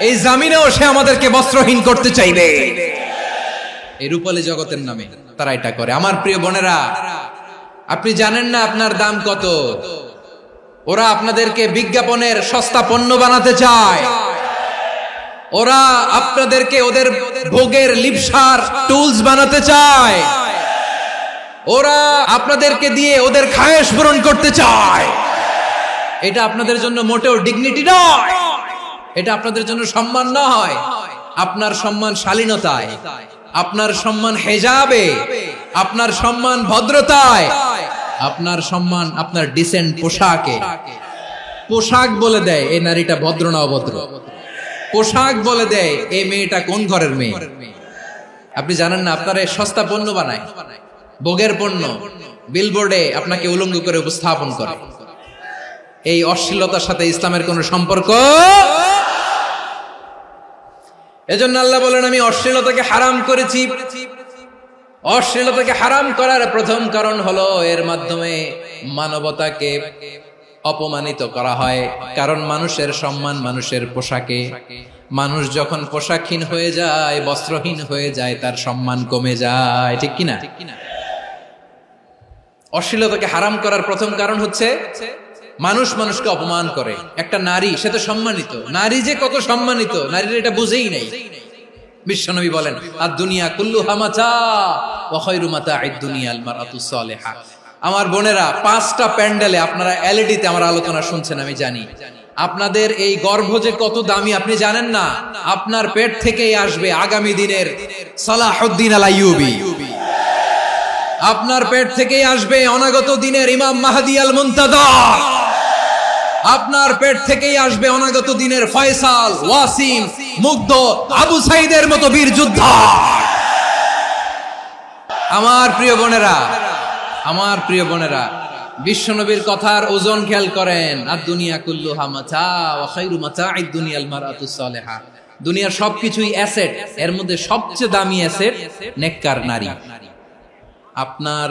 এই জামিনেও সে আমাদেরকে বস্ত্রহীন করতে চাইবে। এই রূপালী জগতের নামে তারা এটা করে। আমার প্রিয় বোনেরা, আপনি জানেন না আপনার দাম কত? ওরা আপনাদেরকে বিজ্ঞাপনের সস্তা পণ্য বানাতে চায়। ওরা আপনাদেরকে ওদের ভোগের লিপসার টুলস বানাতে চায়। ওরা আপনাদেরকে দিয়ে ওদের খায়েশ পূরণ করতে চায়। এটা আপনাদের জন্য মোটেও ডিগনিটি নয়, এটা আপনাদের জন্য সম্মান নয়। আপনার সম্মান শালীনতায়, আপনার সম্মান হেজাবে, আপনার সম্মান ভদ্রতায়, আপনার সম্মান আপনার ডিসেন্ট পোশাকে। পোশাক বলে দেয় এই নারীটা ভদ্র না অভদ্র। পোশাক বলে দেয় এই মেয়েটা কোন ঘরের মেয়ে। আপনি জানেন না, আপনারা সস্তা পণ্য বানায়, ভোগের পণ্য, বিলবোর্ডে আপনাকে উলঙ্গ করে উপস্থাপন করে। এই অশ্লীলতার সাথে ইসলামের কোন সম্পর্ক। এজন্য আল্লাহ বলেন, আমি অশ্লীলতাকে হারাম করেছি। অশ্লীলতাকে হারাম করার প্রথম কারণ হলো এর মাধ্যমে মানবতাকে অপমানিত করা হয়। কারণ মানুষের সম্মান মানুষের পোশাকে। মানুষ যখন পোশাকহীন হয়ে যায়, বস্ত্রহীন হয়ে যায়, তার সম্মান কমে যায়। ঠিক কিনা? অশ্লীলতাকে হারাম করার প্রথম কারণ হচ্ছে মানুষ মানুষকে অপমান করে। একটা নারী, সে তো সম্মানিত, নারী যে কত সম্মানিত নারীরা এটা বুঝেই নাই। বিশ্বনবী বলেন আদ-দুনিয়া কুল্লুহা মাতা ওয়া খায়রু মাতা'আদ দুনিয়া আল মারআতুস সালিহা। আমার বোনেরা, 5টা প্যান্ডেলে আপনারা এলইডিতে আমার আলোচনা শুনছেন, আমি জানি। আপনাদের এই গর্ভ যে কত দামি আপনি জানেন না। আপনার পেট থেকেই আসবে আগামী দিনের সালাহুদ্দিন আল আইয়ুবী। আপনার পেট থেকেই আসবে অনাগত দিনের ইমাম মাহদী আল মুনতাযর। আপনার পেট থেকেই আসবে অনাগত দিনের ফয়সাল, ওয়াসিম, মুগ্ধ, আবু সাইদের মতো বীর যোদ্ধা। আমার প্রিয় বোনেরা, আমার প্রিয় বোনেরা, বিশ্বনবীর কথার ওজন খেয়াল করেন। আদ-দুনিয়া কুল্লুহা মাতা ওয়া খায়রু মাতা'আদ দুনিয়া আল মারআতুস সালিহা। দুনিয়ার সবকিছুই অ্যাসেট, এর মধ্যে সবচেয়ে দামি অ্যাসেট নেককার নারী। আপনার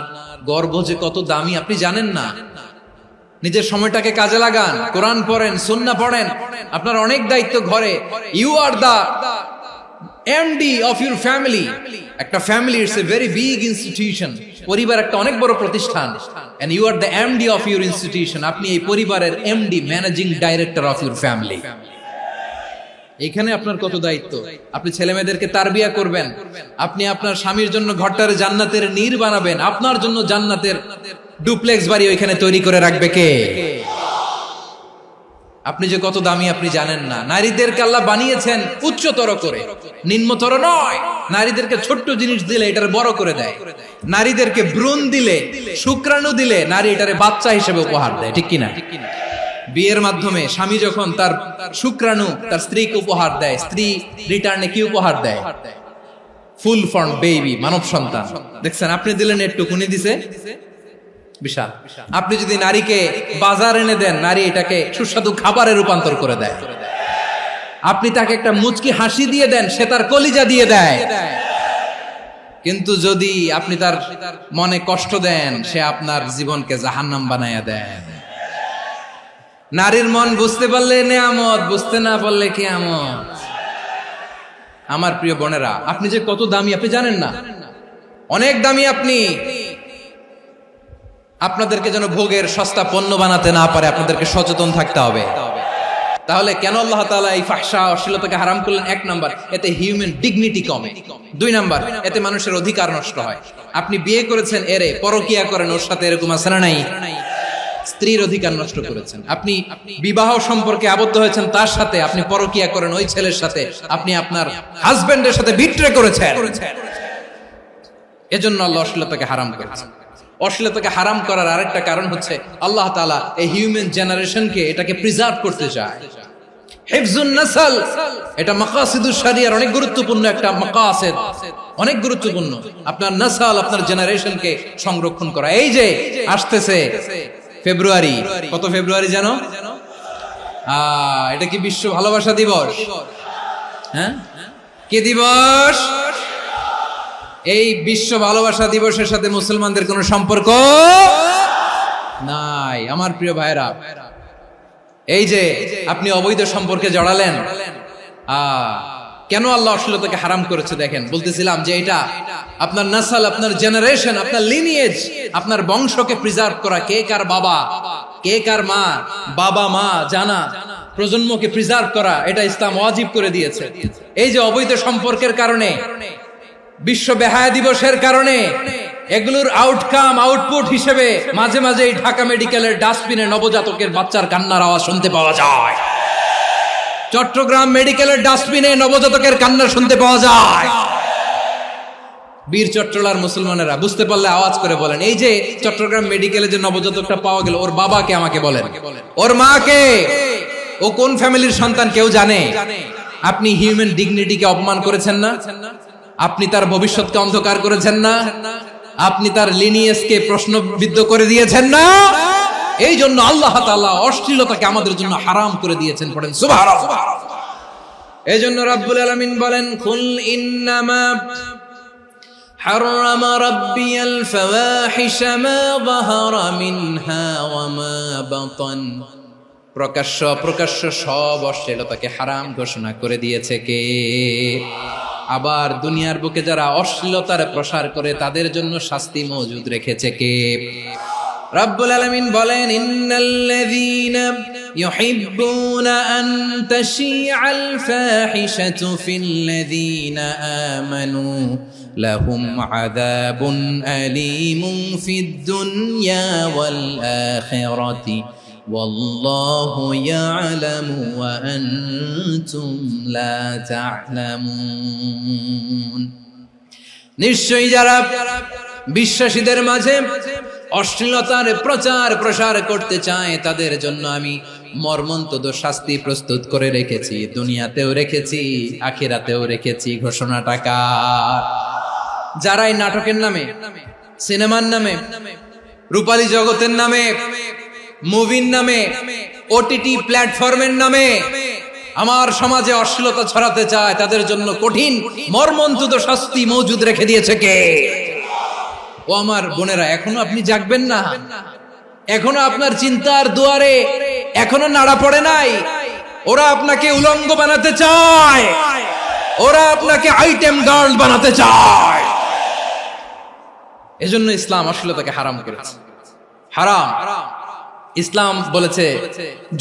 গর্ভ যে কত দামি আপনি জানেন না। নিজের সময়টাকে কাজে লাগান, কোরআন পড়েন, সুন্নাহ পড়েন। আপনার অনেক দায়িত্ব ঘরে। You are the MD of your family. একটা family it's a very big institution. পরিবার একটা অনেক বড় প্রতিষ্ঠান। And you are the MD of your institution. আপনি এই পরিবারের MD, managing director of your family. এখানে আপনার কত দায়িত্ব। আপনি ছেলে মেয়েদেরকে তারবিয়া করবেন, আপনি আপনার স্বামীর জন্য ঘরটারে জান্নাতের নীর বানাবেন, আপনার জন্য জান্নাতের ডুপ্লেক্স বাড়ি ওইখানে তৈরি করে রাখবে কে? আপনি যে কত দামি আপনি জানেন না। নারীদেরকে আল্লাহ বানিয়েছেন উচ্চতর করে, নিম্নতর নয়। নারীদেরকে ছোট্ট জিনিস দিলে এটারে বড় করে দেয়। নারীদেরকে ভ্রূণ দিলে, শুক্রাণু দিলে নারী এটারে বাচ্চা হিসেবে উপহার দেয়, ঠিক কিনা? বিয়ের মাধ্যমে স্বামী যখন তার শুক্রাণু তার স্ত্রীকে উপহার দেয়, স্ত্রী রিটার্নে কি উপহার দেয়? ফুল ফর্ম বেবি, মানব সন্তান। দেখছেন, আপনি দিলেন একটুকুনি, দিছে বিশাল। আপনি যদি নারীকে বাজার এনে দেন, নারী এটাকে সুস্বাদু খাবারে রূপান্তর করে দেয়। আপনি তাকে একটা মুচকি হাসি দিয়ে দেন, সে তার কলিজা দিয়ে দেয়। কিন্তু যদি আপনি তার মনে কষ্ট দেন, সে আপনার জীবনকে জাহান্নাম বানায়া দেয়। নারীর মন বুঝতে পারলে নেয়ামত, বুঝতে না পারলে কিয়ামত। আমার প্রিয় বোনেরা, আপনি যে কত দামি আপনি জানেন না। অনেক দামি আপনি। আপনাদেরকে যেন ভোগের সস্তা পণ্য বানাতে না পারে, আপনাদেরকে সচেতন থাকতে হবে। তাহলে কেন আল্লাহ তাআলা এই ফাহশা, অশ্লীলতাকে হারাম করলেন? 1 নাম্বার, এতে হিউম্যান ডিগনিটি কমে। 2 নাম্বার, এতে মানুষের অধিকার নষ্ট হয়। আপনি বিয়ে করেছেন, এরে পরকিয়া করেন, ওর সাথে এরকম আছে না নাই? স্ত্রীর অধিকার নষ্ট করেছেন। আপনি বিবাহ সম্পর্কে আবদ্ধ হয়েছেন তার সাথে, আপনি পরকিয়া করেন ওই ছেলের সাথে, আপনি আপনার হাজবেন্ডের সাথে বিট্রে করেছেন। এজন্য আল্লাহ অশ্লীলতাকে হারাম করেছেন। অশ্লীলতাকে হারাম করার আরেকটা কারণ হচ্ছে আল্লাহ তাআলা এই হিউম্যান জেনারেশনকে এটাকে প্রিজার্ভ করতে চায়। হিফজুন নাসল, এটা মাকাসিদুশ শরিয়ার অনেক গুরুত্বপূর্ণ একটা মাকাসিদ, অনেক গুরুত্বপূর্ণ। আপনার নাসল, আপনার জেনারেশনকে সংরক্ষণ করা। এই যে আসতেছে ফেব্রুয়ারি, কত ফেব্রুয়ারি জানো? এটা কি বিশ্ব ভালোবাসা দিবস? হ্যাঁ, কি দিবস? এই বিশ্ব ভালোবাসা দিবসের সাথে মুসলমানদের কোনো সম্পর্ক নাই। আমার প্রিয় ভাইরা, এই যে আপনি অবৈধ সম্পর্কে জড়ালেন, কেন আল্লাহ অশ্লীলতাকে হারাম করেছে দেখেন। বলতেছিলাম যে এটা আপনার নাসল, আপনার জেনারেশন, আপনার লিনিয়েজ, আপনার বংশকে প্রিজার্ভ করা। কে কার বাবা, কে কার মা, বাবা মা জানা, প্রজন্মকে প্রিজার্ভ করা, এটা ইসলাম ওয়াজিব করে দিয়েছে। এই যে অবৈধ সম্পর্কের কারণে, বিশ্ব বেহায়া দিবসের কারণে, এগুলোর আউটকাম, আউটপুট হিসেবে মাঝে মাঝে এই ঢাকা মেডিকেলের ডাস্টবিনে নবজাতকের বাচ্চার কান্নার আওয়াজ শুনতে পাওয়া যায়। চট্টগ্রাম মেডিকেলের ডাস্টবিনে নবজাতকের কান্না শুনতে পাওয়া যায়। বীর চট্টলার মুসলমানেরা বুঝতে পারলে আওয়াজ করে বলেন, এই যে চট্টগ্রাম মেডিকেলে যে নবজাতকটা পাওয়া গেল, ওর বাবাকে আমাকে বলেন, ওর মাকে, ও কোন ফ্যামিলির সন্তান কেউ জানে? আপনি হিউম্যান ডিগনিটিকে অপমান করেছেন না? আপনি তার ভবিষ্যৎকে অন্ধকার করেছেন না? আপনি তার লিনিয়েজকে প্রশ্নবিদ্ধ করে দিয়েছেন না? এই জন্য আল্লাহ তাআলা অশ্লীলতাকে আমাদের জন্য হারাম করে দিয়েছেন। পড়েন সুবহানাল্লাহ। এই জন্য রাব্বুল আলামিন বলেন, কুল ইন্নামা হারাম রাব্বিয়াল ফাওয়াহিশা মা যাহারা মিনহা ওয়া মা বাতান। প্রকাশ্য অপ্রকাশ্য সব অশ্লীলতাকে হারাম ঘোষণা করে দিয়েছে কে? আবার দুনিয়ার বুকে যারা অশ্লীলতার প্রসার করে তাদের জন্য শাস্তি মজুদ রেখেছে কে? রব্বুল আলামিন বলেন, ইন্নাল্লাযীনা يحبون أن تشيع الفاحشة في الذين آمنوا لهم عذاب أليم في الدنيا والآخرة والله يعلم وأنتم لا تعلمون নিশ্চয়ই যারা বিশ্বাসীদের মাঝে অশ্লীলতার প্রচার প্রসার করতে চায় তাদের জন্য আমি মর্মন্তুদ শাস্তি প্রস্তুত করে রেখেছি, দুনিয়াতেও রেখেছি, আখিরাতেও রেখেছি। ঘোষণাটা কার? যারা এই নাটকের নামে, সিনেমার নামে, রূপালী জগতের নামে, মুভির নামে, ওটিটি প্ল্যাটফর্মের নামে আমার সমাজে অশ্লীলতা ছড়াতে চায় তাদের জন্য কঠিন মর্মন্তুদ শাস্তি মজুদ রেখে দিয়েছে কে? ও আমার বোনেরা, এখনো আপনি জাগবেন না? এখনো আপনার চিন্তার দুয়ারে এখনো নাড়া পড়ে নাই? ওরা আপনাকে উলঙ্গ বানাতে চায়, ওরা আপনাকে আইটেম গার্ল বানাতে চায়। এজন্য ইসলাম অশ্লীলতাকে হারাম করেছে। হারাম। ইসলাম বলেছে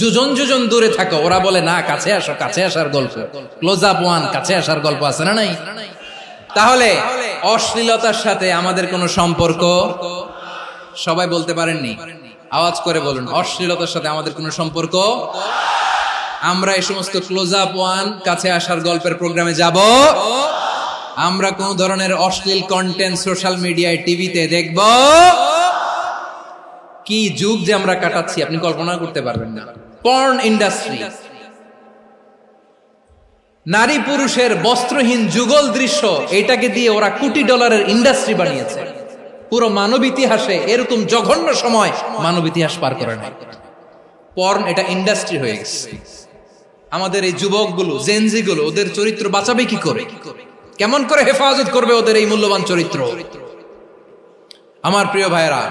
যোজন যোজন দূরে থাকো, ওরা বলে না কাছে আসো, কাছে আসার গল্প, ক্লোজ আপ ওয়ান, কাছে আসার গল্প আছে না নাই? তাহলে অশ্লীলতার সাথে আমাদের কোনো সম্পর্ক? সবাই বলতে পারেননি, আওয়াজ করে বলুন, অশ্লীলতার সাথে আমাদের কোনো সম্পর্ক? আমরা এই সমস্ত ক্লোজ আপ ওয়ান, কাছে আসার গল্পের প্রোগ্রামে যাব? আমরা কোন ধরনের অশ্লীল কন্টেন্ট সোশ্যাল মিডিয়ায়, টিভিতে দেখব? কি যুগ যে আমরা কাটাচ্ছি আপনি কল্পনা করতে পারবেন না। পর্ন ইন্ডাস্ট্রি, নারী পুরুষের বস্ত্রহীন যুগল দৃশ্য, এটাকে দিয়ে ওরা কোটি ডলারের ইন্ডাস্ট্রি বানিয়েছে। পুরো মানব ইতিহাসে এরকম জঘন্য সময় মানব ইতিহাস পার করে নাই। পর্ন এটা ইন্ডাস্ট্রি হয়ে গেছে। আমাদের এই যুবকগুলো, জেনজি গুলো, ওদের চরিত্র বাঁচাবে কি করে? কেমন করে হেফাজত করবে ওদের এই মূল্যবান চরিত্র? আমার প্রিয় ভাইরা,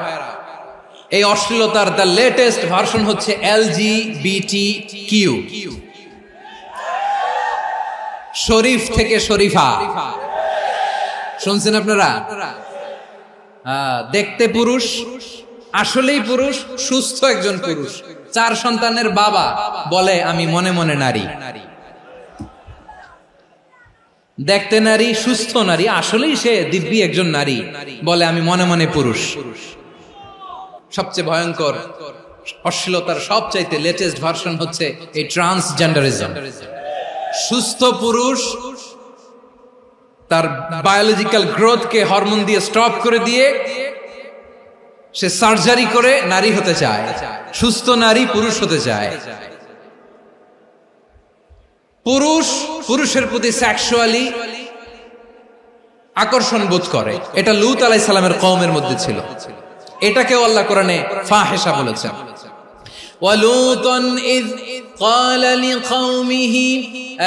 এই অশ্লীলতার দ্য লেটেস্ট ভার্সন হচ্ছে LGBTQ, শরীফ থেকে শরীফা। শুনছেন আপনারা? দেখতে পুরুষ, আসলেই পুরুষ, সুস্থ একজন পুরুষ, 4 সন্তানের বাবা, বলে আমি মনে মনে নারী। দেখতে নারী, সুস্থ নারী, আসলেই সে দিব্যি একজন নারী, বলে আমি মনে মনে পুরুষ। সবচেয়ে ভয়ঙ্কর অশ্লীলতার সবচাইতে লেটেস্ট ভার্সন হচ্ছে এই ট্রান্সজেন্ডারিজম। সুস্থ পুরুষ তার বায়োলজিক্যাল গ্রোথকে হরমোন দিয়ে স্টপ করে দিয়ে সে সার্জারি করে নারী হতে চায়, সুস্থ নারী পুরুষ হতে চায়। পুরুষ পুরুষের প্রতি সেক্সুয়ালি আকর্ষণ বোধ করে, এটা লূত আলাইহিস সালামের কওমের মধ্যে ছিল। এটাকেও আল্লাহ কোরআনে ফাহিশা বলেছেন। ওয়ালুতান ইয قال لقومه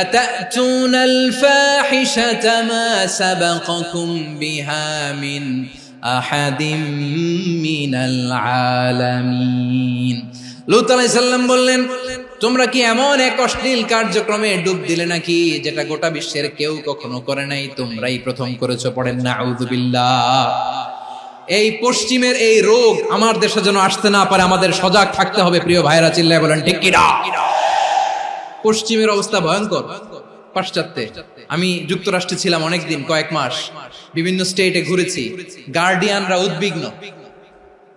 أتأتون الفاحشة ما سبقكم بها من أحد من العالمين। লূত আলাইহিস সালাম বললেন, তোমরা কি এমন এক অশ্লীল কার্যক্রমে ডুব দিলে নাকি যেটা গোটা বিশ্বের কেউ কখনো করে নাই, তোমরাই প্রথম করেছো? পড়েন নাউযুবিল্লাহ। এই পশ্চিমের এই রোগ আমার দেশে যেন আসতে না পারে, আমাদের সজাগ থাকতে হবে। প্রিয় ভাইরা, চিল্লায় বলেন ঠিক কি না? পশ্চিমের অবস্থা ভয়ঙ্কর। পাশ্চাত্যে, আমি যুক্তরাষ্ট্রে ছিলাম অনেকদিন, কয়েক মাস, বিভিন্ন স্টেটে ঘুরেছি। গার্ডিয়ানরা উদ্বিগ্ন,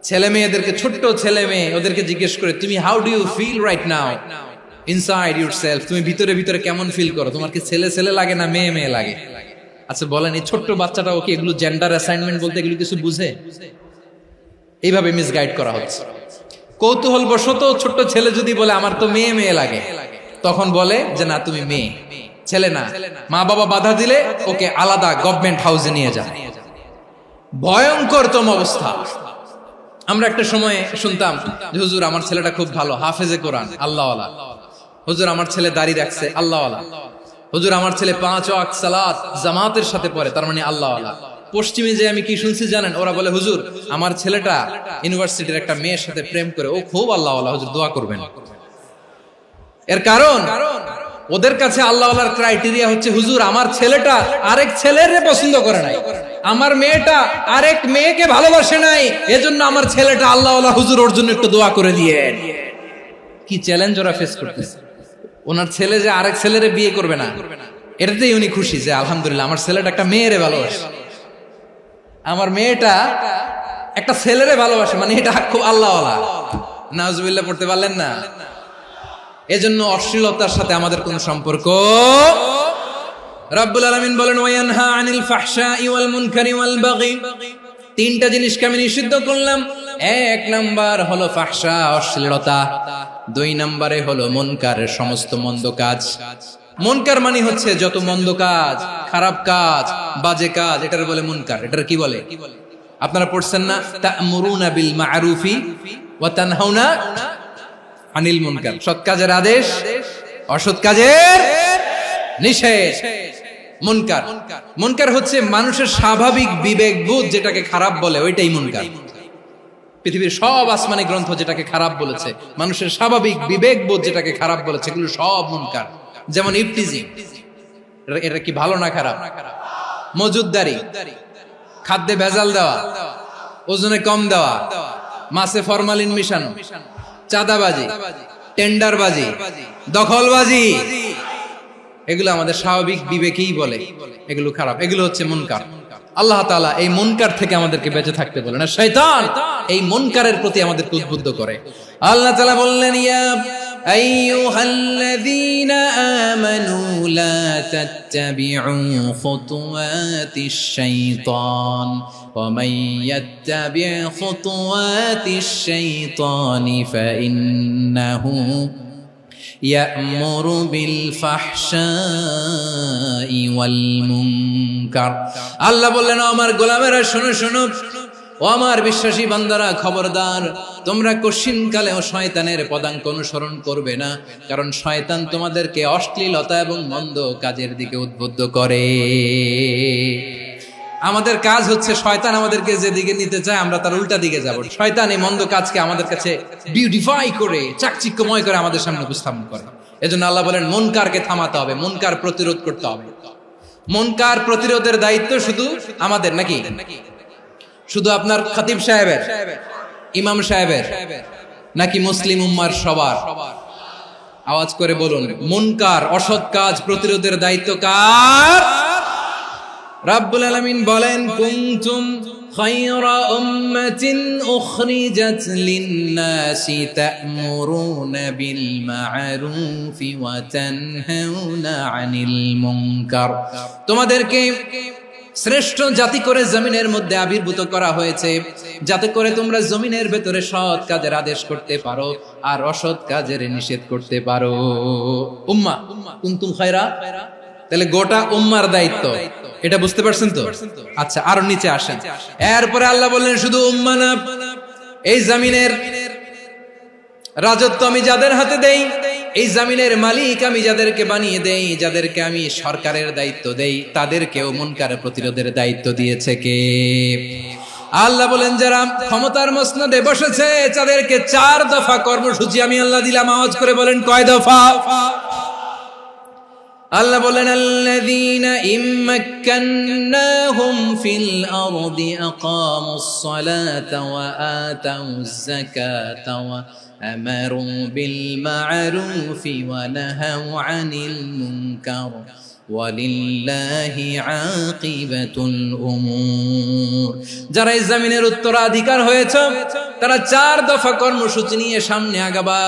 ছেলে মেয়েদেরকে, ছোট্ট ছেলে মেয়ে, ওদেরকে জিজ্ঞেস করে, তুমি how do you feel right now inside yourself? তুমি ভিতরে ভিতরে কেমন ফিল করো? তোমার কি ছেলে ছেলে লাগে না মেয়ে মেয়ে লাগে? আচ্ছা বলেন, এই ছোট্ট বাচ্চাটাও কি এগুলো জেন্ডার অ্যাসাইনমেন্ট বলতে এগুলো কিছু বুঝে? এইভাবে মিসগাইড করা হচ্ছে। কৌতূহল বশত ছোট্ট ছেলে যদি বলে আমার তো মেয়ে মেয়ে লাগে, তখন বলে যে না তুমি মেয়ে, ছেলে না। মা বাবা বাধা দিলে ওকে আলাদা গভর্নমেন্ট হাউসে নিয়ে যায়। ভয়ঙ্করতম অবস্থা। আমরা একটা সময় শুনতাম যে হুজুর আমার ছেলেটা খুব ভালো, হাফেজে কোরআন, আল্লাহওয়ালা। হুজুর আমার ছেলে দাড়ি রাখছে, আল্লাহওয়ালা। হুজুর আমার ছেলে 5 ওয়াক্ত সালাত জামাতের সাথে পড়ে, তার মানে আল্লাহওয়ালা। পশ্চিমে যে আমি কি শুনছি জানেন? ওরা বলে হুজুর আমার ছেলেটা ইউনিভার্সিটির একটা মেয়ের সাথে প্রেম করে, ও খুব আল্লাহওয়ালা, হুজুর দোয়া করবেন। এর কারণ ওদের কাছে আল্লাহওয়ালার ক্রাইটেরিয়া হচ্ছে হুজুর আমার ছেলেটা আরেক ছেলের পছন্দ করে নাই, আমার মেয়েটা আরেক মেয়েকে ভালোবাসে নাই, এজন্য আমার ছেলেটা আল্লাহওয়ালা, হুজুর ওর জন্য একটু দোয়া করে দিয়েন। কি চ্যালেঞ্জ ওরা ফেস করতেছে। ওনার ছেলে যে আরেক ছেলেরে বিয়ে করবে না, এটাতেই উনি খুশি যে আলহামদুলিল্লাহ আমার ছেলেটা একটা মেয়েরে ভালোবাসে, আমার মেয়েটা একটা ছেলেরে ভালোবাসে, মানে এটা খুব আল্লাহওয়ালা। নাউজুবিল্লাহ পড়তে পারলেন না? এজন্য অশ্লীলতার সাথে আমাদের কোন সম্পর্ক। রাব্বুল আলামিন বলেন ওয়ায়ানহা আনিল ফাহশাই ওয়াল মুনকারি ওয়াল বাগি, তিনটা জিনিসকে আমি নিষিদ্ধ করলাম। এক নাম্বার হলো ফাহশা, অশ্লীলতা। দুই নম্বরে হলো মুনকার, সমস্ত মন্দ কাজ। মুনকার মানে হচ্ছে যত মন্দ কাজ, খারাপ কাজ, বাজে কাজ, এটার বলে মুনকার। এটার কি বলে? আপনারা পড়ছেন না, তা'মুরুনা বিল মা'রুফি ওয়া তানহাউনা আনিল মুনকার। সৎ কাজের আদেশ, অসৎ কাজের নিষেধ। মুনকার, মুনকার হচ্ছে মানুষের স্বাভাবিক বিবেকবোধ যেটাকে খারাপ বলে, ওইটাই মুনকার। পৃথিবীর সব আসমানি গ্রন্থ যেটাকে খারাপ বলেছে, মানুষের স্বাভাবিক বিবেকবোধ যেটাকে খারাপ বলেছে, এগুলো সব মুনকার। যেমন ইফতিজিং, এটা কি ভালো না খারাপ? মজুদদারি, খাদ্যে ভেজাল দেওয়া, ওজনে কম দেওয়া, মাছে ফরমালিন মিশানো, চাঁদাবাজি, টেন্ডারবাজি, দখলবাজি, এগুলো আমাদের স্বাভাবিক বিবেকেই বলে এগুলো খারাপ, এগুলো হচ্ছে মুনকার। আল্লাহ তাআলা এই মুনকার থেকে আমাদেরকে বেঁচে থাকতে বলেন, আর শয়তান এই মুনকারের প্রতি আমাদেরকে উদ্বুদ্ধ করে। আল্লাহ তাআলা বললেন, ইয়া আইয়ুহাল্লাযীনা আমানু লা তাত্তাবিউ খুতুওয়াতিশ শাইতান ওয়া মান ইয়াত্তাবি' খুতুওয়াতিশ শাইতানি ফাইন্নাহু ইয়া'মুরু বিল ফাহশাই ওয়াল মুনকার। আল্লাহ বললেন, আমার গোলামেরা শোনো শোনো, ও আমার বিশ্বাসী বান্দারা খবরদার, তোমরা কশিনকালেও শয়তানের পদাঙ্ক অনুসরণ করবে না, কারণ শয়তান তোমাদেরকে অশ্লীলতা এবং মন্দ কাজের দিকে উদ্বুদ্ধ করে। আমাদের কাজ হচ্ছে শয়তান আমাদেরকে যেদিকে নিতে চায় আমরা তার উল্টা দিকে যাব। শয়তান এই মন্দ কাজকে আমাদের কাছে বিউটিফাই করে, চাকচিক্যময় করে আমাদের সামনে উপস্থাপন করে। এজন্য আল্লাহ বলেন মুনকারকে থামাতে হবে, মুনকার প্রতিরোধ করতে হবে। মুনকার প্রতিরোধের দায়িত্ব শুধু আমাদের নাকি? শুধু আপনার খতিব সাহেবের, ইমাম সাহেবের, নাকি মুসলিম উম্মার সবার? আওয়াজ করে বলুন, মুনকার অসৎ কাজ প্রতিরোধের দায়িত্ব কার? রাব্বুল আলামিন বলেন, কুনতুম খায়রা উম্মাতিন উখরিজাত লিন-নাসি তা'মুরুনা বিল মা'রুফি ওয়া তানহাউনা আনিল মুনকার। তোমাদেরকে শ্রেষ্ঠ জাতি করে জমিনের মধ্যে আবির্ভূত করা হয়েছে, যাতে করে তোমরা জমিনের ভেতরে সৎ কাজের আদেশ করতে পারো আর অসৎ কাজের নিষেধ করতে পারো। উম্মাহ, কুনতুম খায়রা, তাহলে গোটা উম্মার দায়িত্ব, এটা বুঝতে পারছেন তো? আচ্ছা, আরো নিচে আসেন। এরপরে আল্লাহ বললেন, শুধু উম্মাহ না, এই জমিনের রাজত্ব আমি যাদের হাতে দেই, এই জমিনের মালিক আমি যাদেরকে বানিয়ে দেই, যাদেরকে আমি সরকারের দায়িত্ব দেই, তাদেরকেও মুনকার প্রতিরোধের দায়িত্ব দিয়েছে কে? আল্লাহ বলেন, যারা ক্ষমতার মসনদে বসেছে তাদেরকে 4 দফা কর্মসূচি আমি আল্লাহ দিলাম। আওয়াজ করে বলেন, কয় দফা? আল্লাহ বলেন, আল্লাযীনা ইম্মাক্কান্নাহুম ফিল আরদি আকামুস সালাতা ওয়া আতাউয যাকাতা ওয়া আমারু বিল মা'রুফি ওয়া নাহাউ আনিল মুনকার ওয়ালিল্লাহি আকিবাতুল উমুর। যারা এই জমিনের উত্তরাধিকার হয়েছে তারা 4 দফা কর্মসূচি নিয়ে সামনে আগাবা।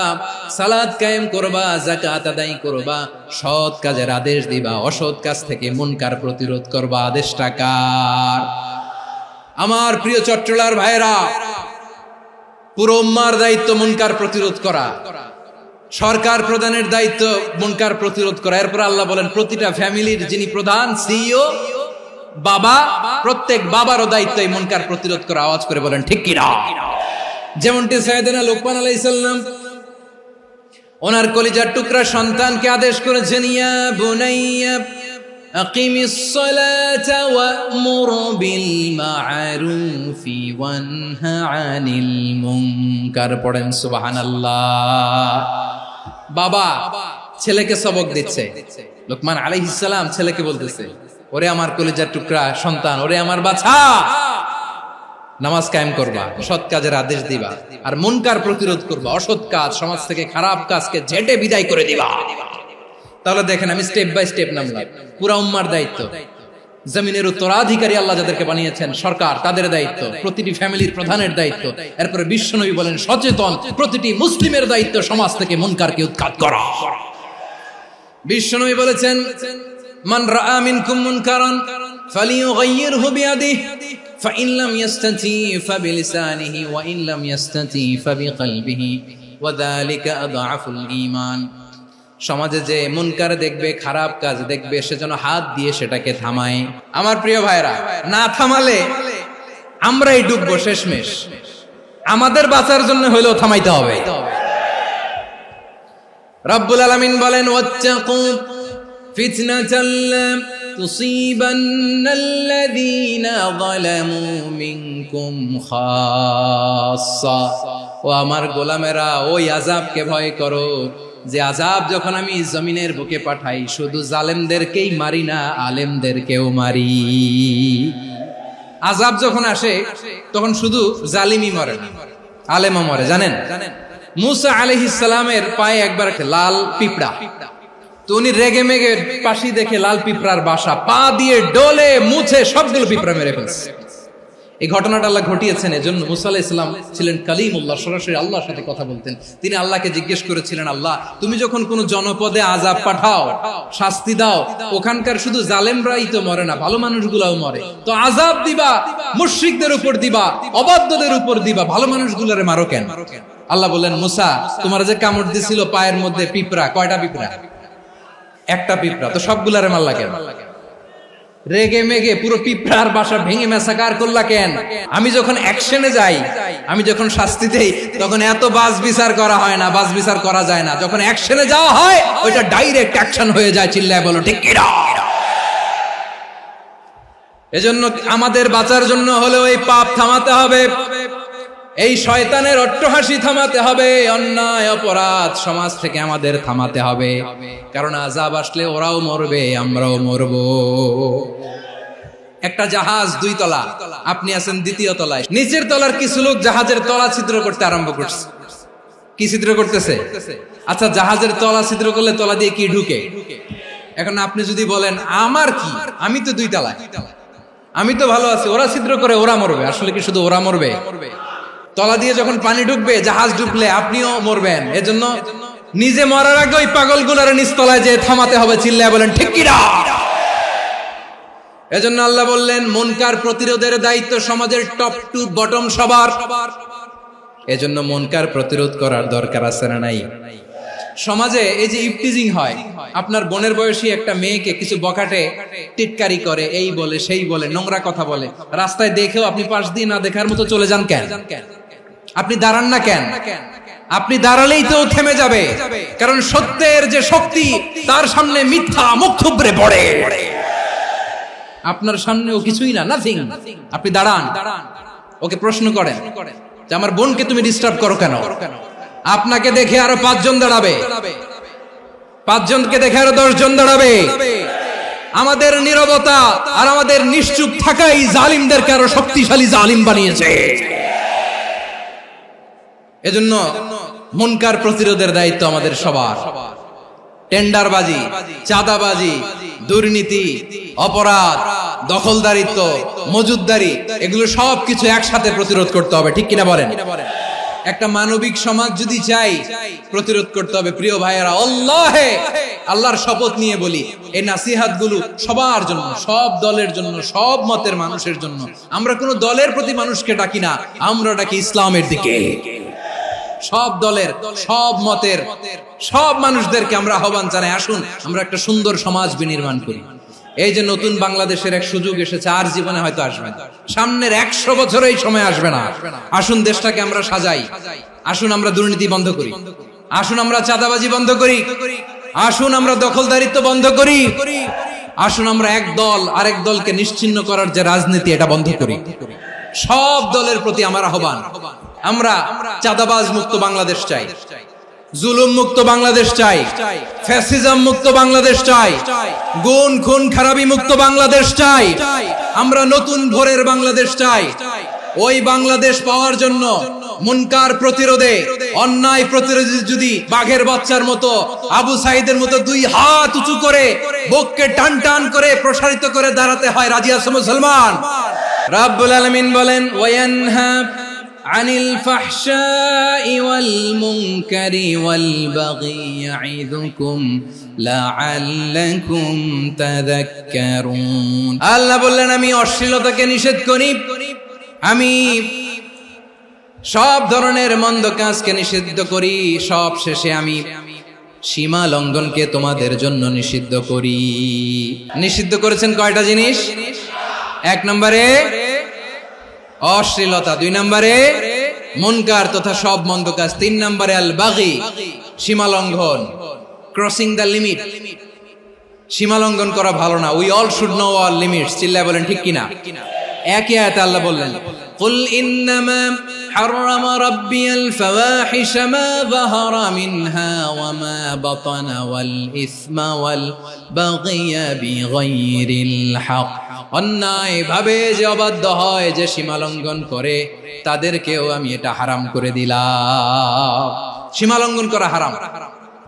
সালাত কায়েম করবা, যাকাত আদায় করবা, সৎ কাজের আদেশ দিবা, অসৎ কাজ থেকে মুনকার প্রতিরোধ করবা। আদেশটা কার? আমার প্রিয় চট্টলার ভাইরা, পুরো উম্মার দায়িত্ব মুনকার প্রতিরোধ করা, সরকার প্রধানের দায়িত্ব মুনকার প্রতিরোধ করা। এরপর আল্লাহ বলেন, প্রতিটা ফ্যামিলির যিনি প্রধান সিইও বাবা, প্রত্যেক বাবারও দায়িত্ব এই মুনকার প্রতিরোধ করা। আওয়াজ করে বলেন ঠিক কি না? যেমনটি সাইয়েদনা লোকমান আলাইহিস সালাম ওনার কলিজার টুকরা সন্তানকে আদেশ করেছেন, ইয়া বুনাইয়া আকিমিস সালাতা ওয়া'মুর বিল মা'রুফি ওয়ানহা আনিল মুনকার। পড়েন সুবহানাল্লাহ। বাবা ছেলেকে সবক দিচ্ছে, লোকমান আলাইহিস সালাম ছেলেকে বলতেছে, ওরে আমার কলিজার টুকরা সন্তান, ওরে আমার বাছা, নামাজ কায়েম করবা, সৎ কাজের আদেশ দিবা, আর মুনকার প্রতিরোধ করবা, অসৎ কাজ সমাজ থেকে খারাপ কাজকে ঝেঁটে বিদায় করে দিবা। তাহলে দেখেন আমি স্টেপ বাই স্টেপ নামলাম। পুরা উম্মার দায়িত্ব, জমিনের উত্তরাধিকারী আল্লাহ যাদেরকে বানিয়েছেন সরকার, তাদের দায়িত্ব, প্রতিটি ফ্যামিলির প্রধানের দায়িত্ব, এরপরে বিশ্বনবী বলেন সচেতন প্রতিটি মুসলিমের দায়িত্ব সমাজ থেকে মুনকারকে উৎখাত করা। বিশ্বনবী বলেছেন মান রাআ মিনকুম মুনকারান ফালিয়ুগাইয়িরহু বিয়াদিহি ফাইন লাম ইয়াসতাতি ফাবিলিসানিহি ওয়া ইন লাম ইয়াসতাতি ফাবিকলবিহি ওয়া যালিকা আযআফুল ঈমান। সমাজে যে মুনকার দেখবে, খারাপ কাজ দেখবে, সে যেন হাত দিয়ে সেটাকে থামায়। আমার প্রিয় ভাইরা, না থামালে আমরাই ডুববো শেষমেশ। আমাদের বাঁচার জন্য হইলেও থামাইতে হবে। রব্বুল আলামিন বলেন ওয়াত্তাকু ফিতনাতাল লা তুসিবান্নাল্লাযীনা যালামু মিনকুম খাসসা। ও আমার গোলামেরা, ওই আযাবকে ভয় করো যে আযাব যখন আমি জমিনের বুকে পাঠাই শুধু জালেমদেরকেই মারি না, আলেমদেরকেও মারি। আযাব যখন আসে তখন শুধু জালিমই মরে না, আলেমও মরে। জানেন মুসা আলাইহিস সালামের পায়ে একবার লাল পিঁপড়া, তো উনি রেগে মেগে পাশি দেখে লাল পিঁপড়ার বাসা, পা দিয়ে ডলে মুছে সবগুলো পিঁপড়া মেরে ফেলছে। এই ঘটনাটা আল্লাহ ঘটিয়েছেন। এজন্য মুসা আলাইহিস সালাম ছিলেন কালিমুল্লাহ, সরাসরি আল্লাহর সাথে কথা বলতেন। তিনি আল্লাহকে জিজ্ঞেস করেছিলেন, আল্লাহ তুমি যখন কোন জনপদে আযাব পাঠাও, শাস্তি দাও, ওখানকার শুধু জালেমরাই তো মরে না, ভালো মানুষগুলাও মরে, তো আযাব দিবা মুশরিকদের উপর দিবা, অবাধ্যদের উপর দিবা, ভালো মানুষগুলোরে মারো কেন? আল্লাহ বললেন, মুসা তোমার যে কামড় দিছিল পায়ের মধ্যে পিঁপড়া, কয়টা পিঁপড়া? একটা পিঁপড়া, তো সবগুলারে মারলা কেন? রেগে মেগে পুরো পিঁপড়ার বাসা ভেঙে মেসাকার করলা কেন? আমি যখন অ্যাকশনে যাই, আমি যখন শাস্তি দেই, তখন এত বাস বিচার করা হয় না, বাস বিচার করা যায় না। যখন অ্যাকশনে যাওয়া হয় ওইটা ডাইরেক্ট অ্যাকশন হয়ে যায়। চিল্লায় বলো ঠিক কি না? এজন্য আমাদের বাঁচার জন্য হলেও এই পাপ থামাতে হবে, এই শয়তানের অট্টহাসি থামাতে হবে, অন্যায় অপরাধ সমাজ থেকে আমাদের থামাতে হবে। কারণ আযাব আসলে ওরাও মরবে, আমরাও মরব। একটা জাহাজ 2 তলা, আপনি আছেন 2য় তলায়। নিচের তলার কিছু লোক জাহাজের তলা ছিদ্র করতে আরম্ভ করছে। কি ছিদ্র করতেছে? আচ্ছা, জাহাজের তলা ছিদ্র করলে তলা দিয়ে কি ঢুকে? এখন আপনি যদি বলেন আমার কি, আমি তো 2 তলায়, আমি তো ভালো আছি, ওরা ছিদ্র করে ওরা মরবে। আসলে কি শুধু ওরা মরবে? তলা দিয়ে যখন পানি ঢুকবে, জাহাজ ঢুকলে আপনিও মরবেন। এজন্য নিজে মরার আগে ওই পাগলগুলোর নিচতলায় যে থামাতে হবে। চিল্লায় বলেন ঠিক কি না? এজন্য আল্লাহ বললেন মুনকার প্রতিরোধের দায়িত্ব সমাজের টপ টু বটম সবার। এজন্য মুনকার প্রতিরোধ করার দরকার আছে না নাই? সমাজে এই যে ইফটিজিং হয়, আপনার বোনের বয়সী একটা মেয়েকে কিছু বকাটে টিটকারি করে, এই বলে সেই বলে, নোংরা কথা বলে, রাস্তায় দেখেও আপনি পাশ দিয়ে না দেখার মতো চলে যান কেন? আপনি দাঁড়ান না কেন? আপনি দাঁড়ালেই তো থেমে যাবে, কারণ সত্যের যে শক্তি তার সামনে মিথ্যা মুখ থুবড়ে পড়ে। আপনার সামনে ও কিছুই না, নাথিং। আপনি দাঁড়ান, ওকে প্রশ্ন করেন যে আমার বোনকে তুমি ডিস্টার্ব করো কেন? আপনাকে দেখে আরো 5 জন দাঁড়াবে, 5 জনকে দেখে আরো 10 জন দাঁড়াবে। আমাদের নীরবতা আর আমাদের নিশ্চুপ থাকাই জালিমদেরকে আরো শক্তিশালী জালিম বানিয়েছে। এজন্য মুনকার প্রতিরোধের দায়িত্ব আমাদের সবার। টেন্ডারবাজি, চাঁদাবাজি, দুর্নীতি, অপরাধ, দখলদারিত্ব, মজুদদারি, এগুলো সবকিছু একসাথে প্রতিরোধ করতে হবে। ঠিক কিনা বলেন? একটা মানবিক সমাজ যদি চাই, প্রতিরোধ করতে হবে। প্রিয় ভাইয়েরা, আল্লাহর শপথ নিয়ে বলি, এই নাসিহাত গুলো সবার জন্য, সব দলের জন্য, সব মতের মানুষের জন্য। আমরা কোনো দলের প্রতি মানুষকে ডাকি না, আমরা ডাকি ইসলামের দিকে। সব দলের, সব মতের, সব মানুষদেরকে আমরা আহ্বান জানাই, আসুন আমরা একটা সুন্দর সমাজ বিনির্মাণ করি। এই যে নতুন বাংলাদেশের এক সুযোগ এসেছে, আর জীবনে হয়তো আসবে না, সামনের 100 বছর এই সময় আসবে না। আসুন দেশটাকে আমরা সাজাই, আসুন আমরা দুর্নীতি বন্ধ করি, আসুন আমরা চাঁদাবাজি বন্ধ করি, আসুন আমরা দখলদারিত্ব বন্ধ করি, আসুন আমরা এক দল আরেক দলকে নিশ্চিহ্ন করার যে রাজনীতি, এটা বন্ধ করি। সব দলের প্রতি আমার আহ্বান, আমরা চাঁদাবাজ মুক্ত বাংলাদেশ চাই, জুলুম মুক্ত বাংলাদেশ চাই, ফ্যাসিজম মুক্ত বাংলাদেশ চাই, গুণ খুন খারাপি মুক্ত বাংলাদেশ চাই, আমরা নতুন ভোরের বাংলাদেশ চাই। ওই বাংলাদেশ পাওয়ার জন্য মুনকার প্রতিরোধে, অন্যায় প্রতিরোধে যদি বাঘের বাচ্চার মতো, আবু সাইদের মতো দুই হাত উঁচু করে বুককে টান টান করে প্রসারিত করে দাঁড়াতে হয়, রাজি আছো মুসলমান? রাব্বুল আলামিন বলেন ওয়ায়ানহা আনিল ফাহশাই ওয়াল মুনকারি ওয়াল বাগি ইয়াইদুকুম লাআল্লাকুম তাযাক্কারুন। আল্লাহ বললেন আমি অশ্লীলতাকে নিষেধ করি, আমি সব ধরনের মন্দ কাজকে নিষিদ্ধ করি, সব শেষে আমি সীমা লঙ্ঘনকে তোমাদের জন্য নিষিদ্ধ করি। নিষিদ্ধ করেছেন কয়টা জিনিস? 1 নম্বরে অশ্লীলতা, 2 নম্বরে মুনকার তথা সব মন্দ কাজ, 3 নম্বরে আল বাগি সীমা লঙ্ঘন, ক্রসিং দ্য লিমিট। সীমা লঙ্ঘন করা ভালো না। We all should know our limits. চিল্লায় বলেন ঠিক কিনা? একই আয়াতে আল্লাহ বললেন কুল ইন্নামা হারামা রাব্বিয়াল ফাওয়াহিশা মা যাহারা মিনহা ওয়া মা বাতানা ওয়াল ইসমা ওয়াল বাগিয়া বিগাইরিল হক। অন্যায় ভাবে যে অবাধ্য হয়, যে সীমা লঙ্ঘন করে, তাদেরকেও আমি এটা হারাম করে দিলাম। সীমা লঙ্ঘন করা হারাম।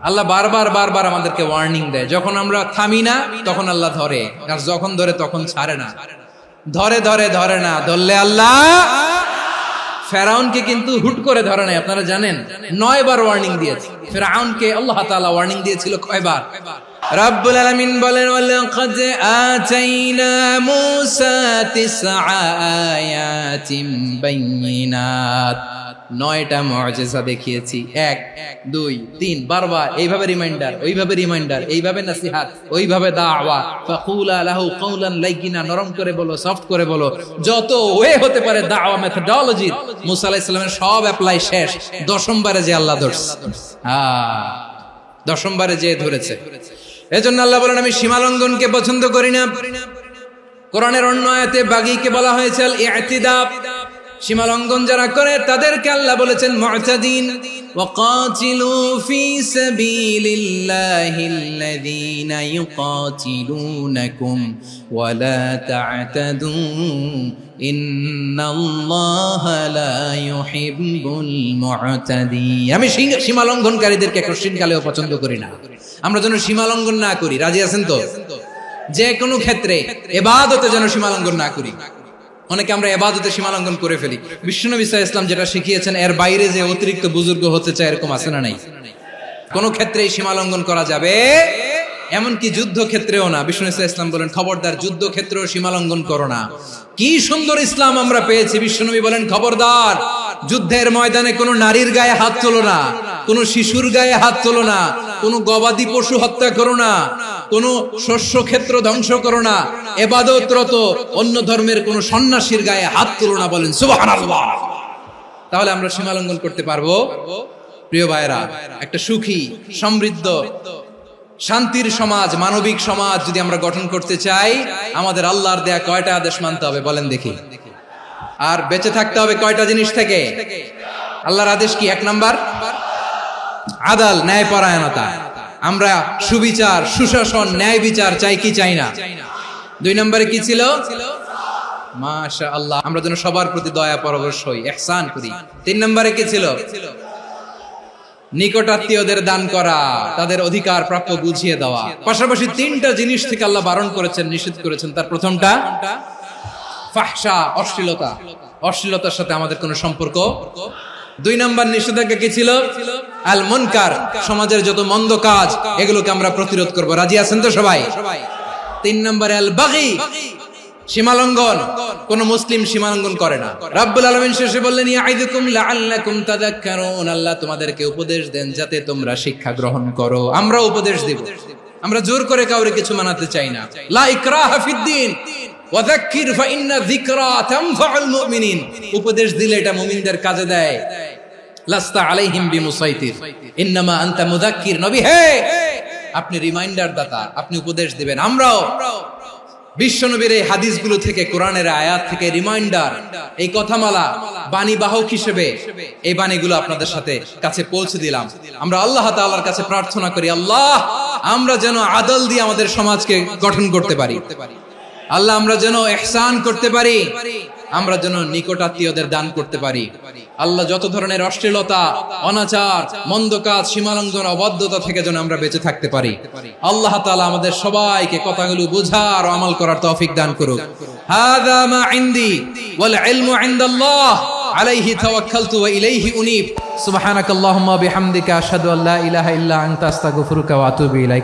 আল্লাহ বারবার বারবার আমাদেরকে ওয়ার্নিং দেয়। যখন আমরা থামি না তখন আল্লাহ ধরে, আর যখন ধরে তখন ছাড়ে না। ধরে ধরে ধরে না, ধরলে আল্লাহ। ফেরাউনকে কিন্তু হুট করে ধরে নাই, আপনারা জানেন 9 বার ওয়ার্নিং দিয়েছে। ফেরাউনকে আল্লাহ তাআলা ওয়ার্নিং দিয়েছিল কয়বার? রাব্বুল আলামিন বলেন ওয়ালাকাদ আতাইনা মূসা 9 আয়াতিন বাইয়িনাত। 9টা মুআজিজা দেখিয়েছি। 1 2 3 বারবার এইভাবে রিমাইন্ডার, ওইভাবে রিমাইন্ডার, এইভাবে নসিহত, ওইভাবে দাওয়া। ফাকুলা লাহু কাওলান লাইয়িনা, নরম করে বলো, সফট করে বলো, যত ওয়ে হতে পারে দাওয়া মেথডোলজি। মুসা আলাইহিস সালামের সব অ্যাপ্লাই শেষ। 10ম বারে যে আল্লাহ ধরছে, 10ম বারে যে ধরেছে। এজন্য আল্লাহ বলেন আমি সীমা লঙ্ঘনকে পছন্দ করি না। কোরআনের অন্য আয়াতে বাগীকে বলা হয়েছে আল ইতিদা। সীমা লঙ্ঘন যারা করে তাদেরকে আল্লাহ বলেছেন মুতাদিন। ওয়াকাতিলু ফি সাবিলিল্লাহিল্লাযীনা ইউকাতিলুনাকুম ওয়া লা তা'তাদু ইন্নাল্লাহা লা ইউহিব্বুল মুতাদিন। আমি সীমা লঙ্ঘনকারীদেরকে কোশ্চিনকালেও পছন্দ করি না। আমরা যেন সীমা লঙ্ঘন না করি, রাজি আছেন তো? যে কোনো ক্ষেত্রে ইবাদতে যেন সীমা লঙ্ঘন না করি। অনেকে আমরা ইবাদতে সীমা লঙ্ঘন করে ফেলি। বিশ্বনবী সাল্লাল্লাহু আলাইহি ওয়াসাল্লাম যেটা শিখিয়েছেন এর বাইরে যে অতিরিক্ত বুজুর্গ হতে চায়, এরকম আছে না নাই? কোন ক্ষেত্রেই সীমা লঙ্ঘন করা যাবে, এমনকি যুদ্ধ ক্ষেত্রেও না। বিশ্বনবী সাল্লাল্লাহু আলাইহি ওয়াসাল্লাম বলেন খবরদার যুদ্ধ ক্ষেত্রেও সীমা লঙ্ঘন করো না। কি সুন্দর ইসলাম আমরা পেয়েছি। বিশ্বনবী বলেন খবরদার যুদ্ধের ময়দানে কোনো নারীর গায়ে হাত তোলো না, কোনো শিশুর গায়ে হাত তোলো না, কোনো গবাদি পশু হত্যা করো না, কোনো শস্য ক্ষেত্র ধ্বংস করো না, ইবাদতরত অন্য ধর্মের কোনো সন্ন্যাসীর গায়ে হাত তোলো না। বলেন সুবহানাল্লাহ। তাহলে আমরা সীমা লঙ্ঘন করতে পারবো? প্রিয় ভাইরা, একটা সুখী, সমৃদ্ধ, শান্তির সমাজ, মানবিক সমাজ যদি আমরা গঠন করতে চাই, আমাদের আল্লাহর দেয়া কয়টা আদেশ মানতে হবে বলেন দেখি? আর বেঁচে থাকতে হবে কয়টা জিনিস থেকে? আল্লাহর আদেশ কি? 1 নাম্বার আদাল, ন্যায়পরায়ণতা। আমরা সুবিচার, সুশাসন, ন্যায় বিচার চাই কি চাই না? 2 নম্বরে কি ছিল? মাশাআল্লাহ, আমরা যেন সবার প্রতি দয়া পরবশ হই, ইহসান করি। 3 নম্বরে কি ছিল? নিকটাত্মীয়দের দান করা, তাদের অধিকার প্রাপ্য বুঝিয়ে দেওয়া। পাশাপাশি 3টা জিনিস থেকে আল্লাহ বারণ করেছেন, নিষেধ করেছেন। তার প্রথমটা ফাহশা, অশ্লীলতা। অশ্লীলতার সাথে আমাদের কোনো সম্পর্ক। 2 নম্বর নিষেধাজ্ঞা কি ছিল? আল মুনকার, সমাজের যত মন্দ কাজ এগুলোকে আমরা প্রতিরোধ করব। রাজি আছেন তো সবাই? 3 নম্বরে আল বাগী, সীমালঙ্ঘন। কোন মুসলিম সীমালঙ্ঘন করে না। রাব্বুল আলামিন শেষে বললেন ইয়াইদুকুম লাআল্লাকুম তাযাক্কারুন। আল্লাহ তোমাদেরকে উপদেশ দেন যাতে তোমরা শিক্ষা গ্রহণ করো। আমরা উপদেশ দেব, আমরা জোর করে কাউরে কিছু মানাতে চাই না। লা ইকরাহা ফিদ্দিন ওয়াযাক্কির ফাইন্না যিকরা তানফাউল মুমিনিন। উপদেশ দিলে এটা মুমিনদের কাজে দেয়। লাস্তা আলাইহিম বিমুসাইতির ইন্নামা আনতা মুযাক্কির। নবী হে, আপনি রিমাইন্ডার দাতা, আপনি উপদেশ দিবেন। আমরাও বিশ্বনবীর এই হাদিসগুলো থেকে, কোরআনের আয়াত থেকে রিমাইন্ডার, এই কথামালা বাণী বাহক হিসেবে এই বাণীগুলো আপনাদের সাথে কাছে পৌঁছে দিলাম। আমরা আল্লাহ তাআলার কাছে প্রার্থনা করি, আল্লাহ আমরা যেন আদল দিয়ে আমাদের সমাজকে গঠন করতে পারি। আল্লাহ আমরা যেন ইহসান করতে পারি। আমরা যেন নিকটাত্মীয়দের দান করতে পারি। আল্লাহ যত ধরনের অশ্লীলতা, অনাচার, মন্দ কাজ, সীমালঙ্ঘন, অবাধ্যতা থেকে যেন আমরা বেঁচে থাকতে পারি। আল্লাহ তাআলা আমাদের সবাইকে কথাগুলো বোঝার ও আমল করার তৌফিক দান করুক। হাযা মা ইনদি ওয়াল ইলমু ইনদাল্লাহ আলাইহি তাওয়াক্কালতু ওয়া ইলাইহি উনীব। সুবহানাকাল্লাহুম্মা বিহামদিকা আশহাদু আল্লা ইলাহা ইল্লা আনতা আস্তাগফিরুকা ওয়া আতুবু ইলাইক।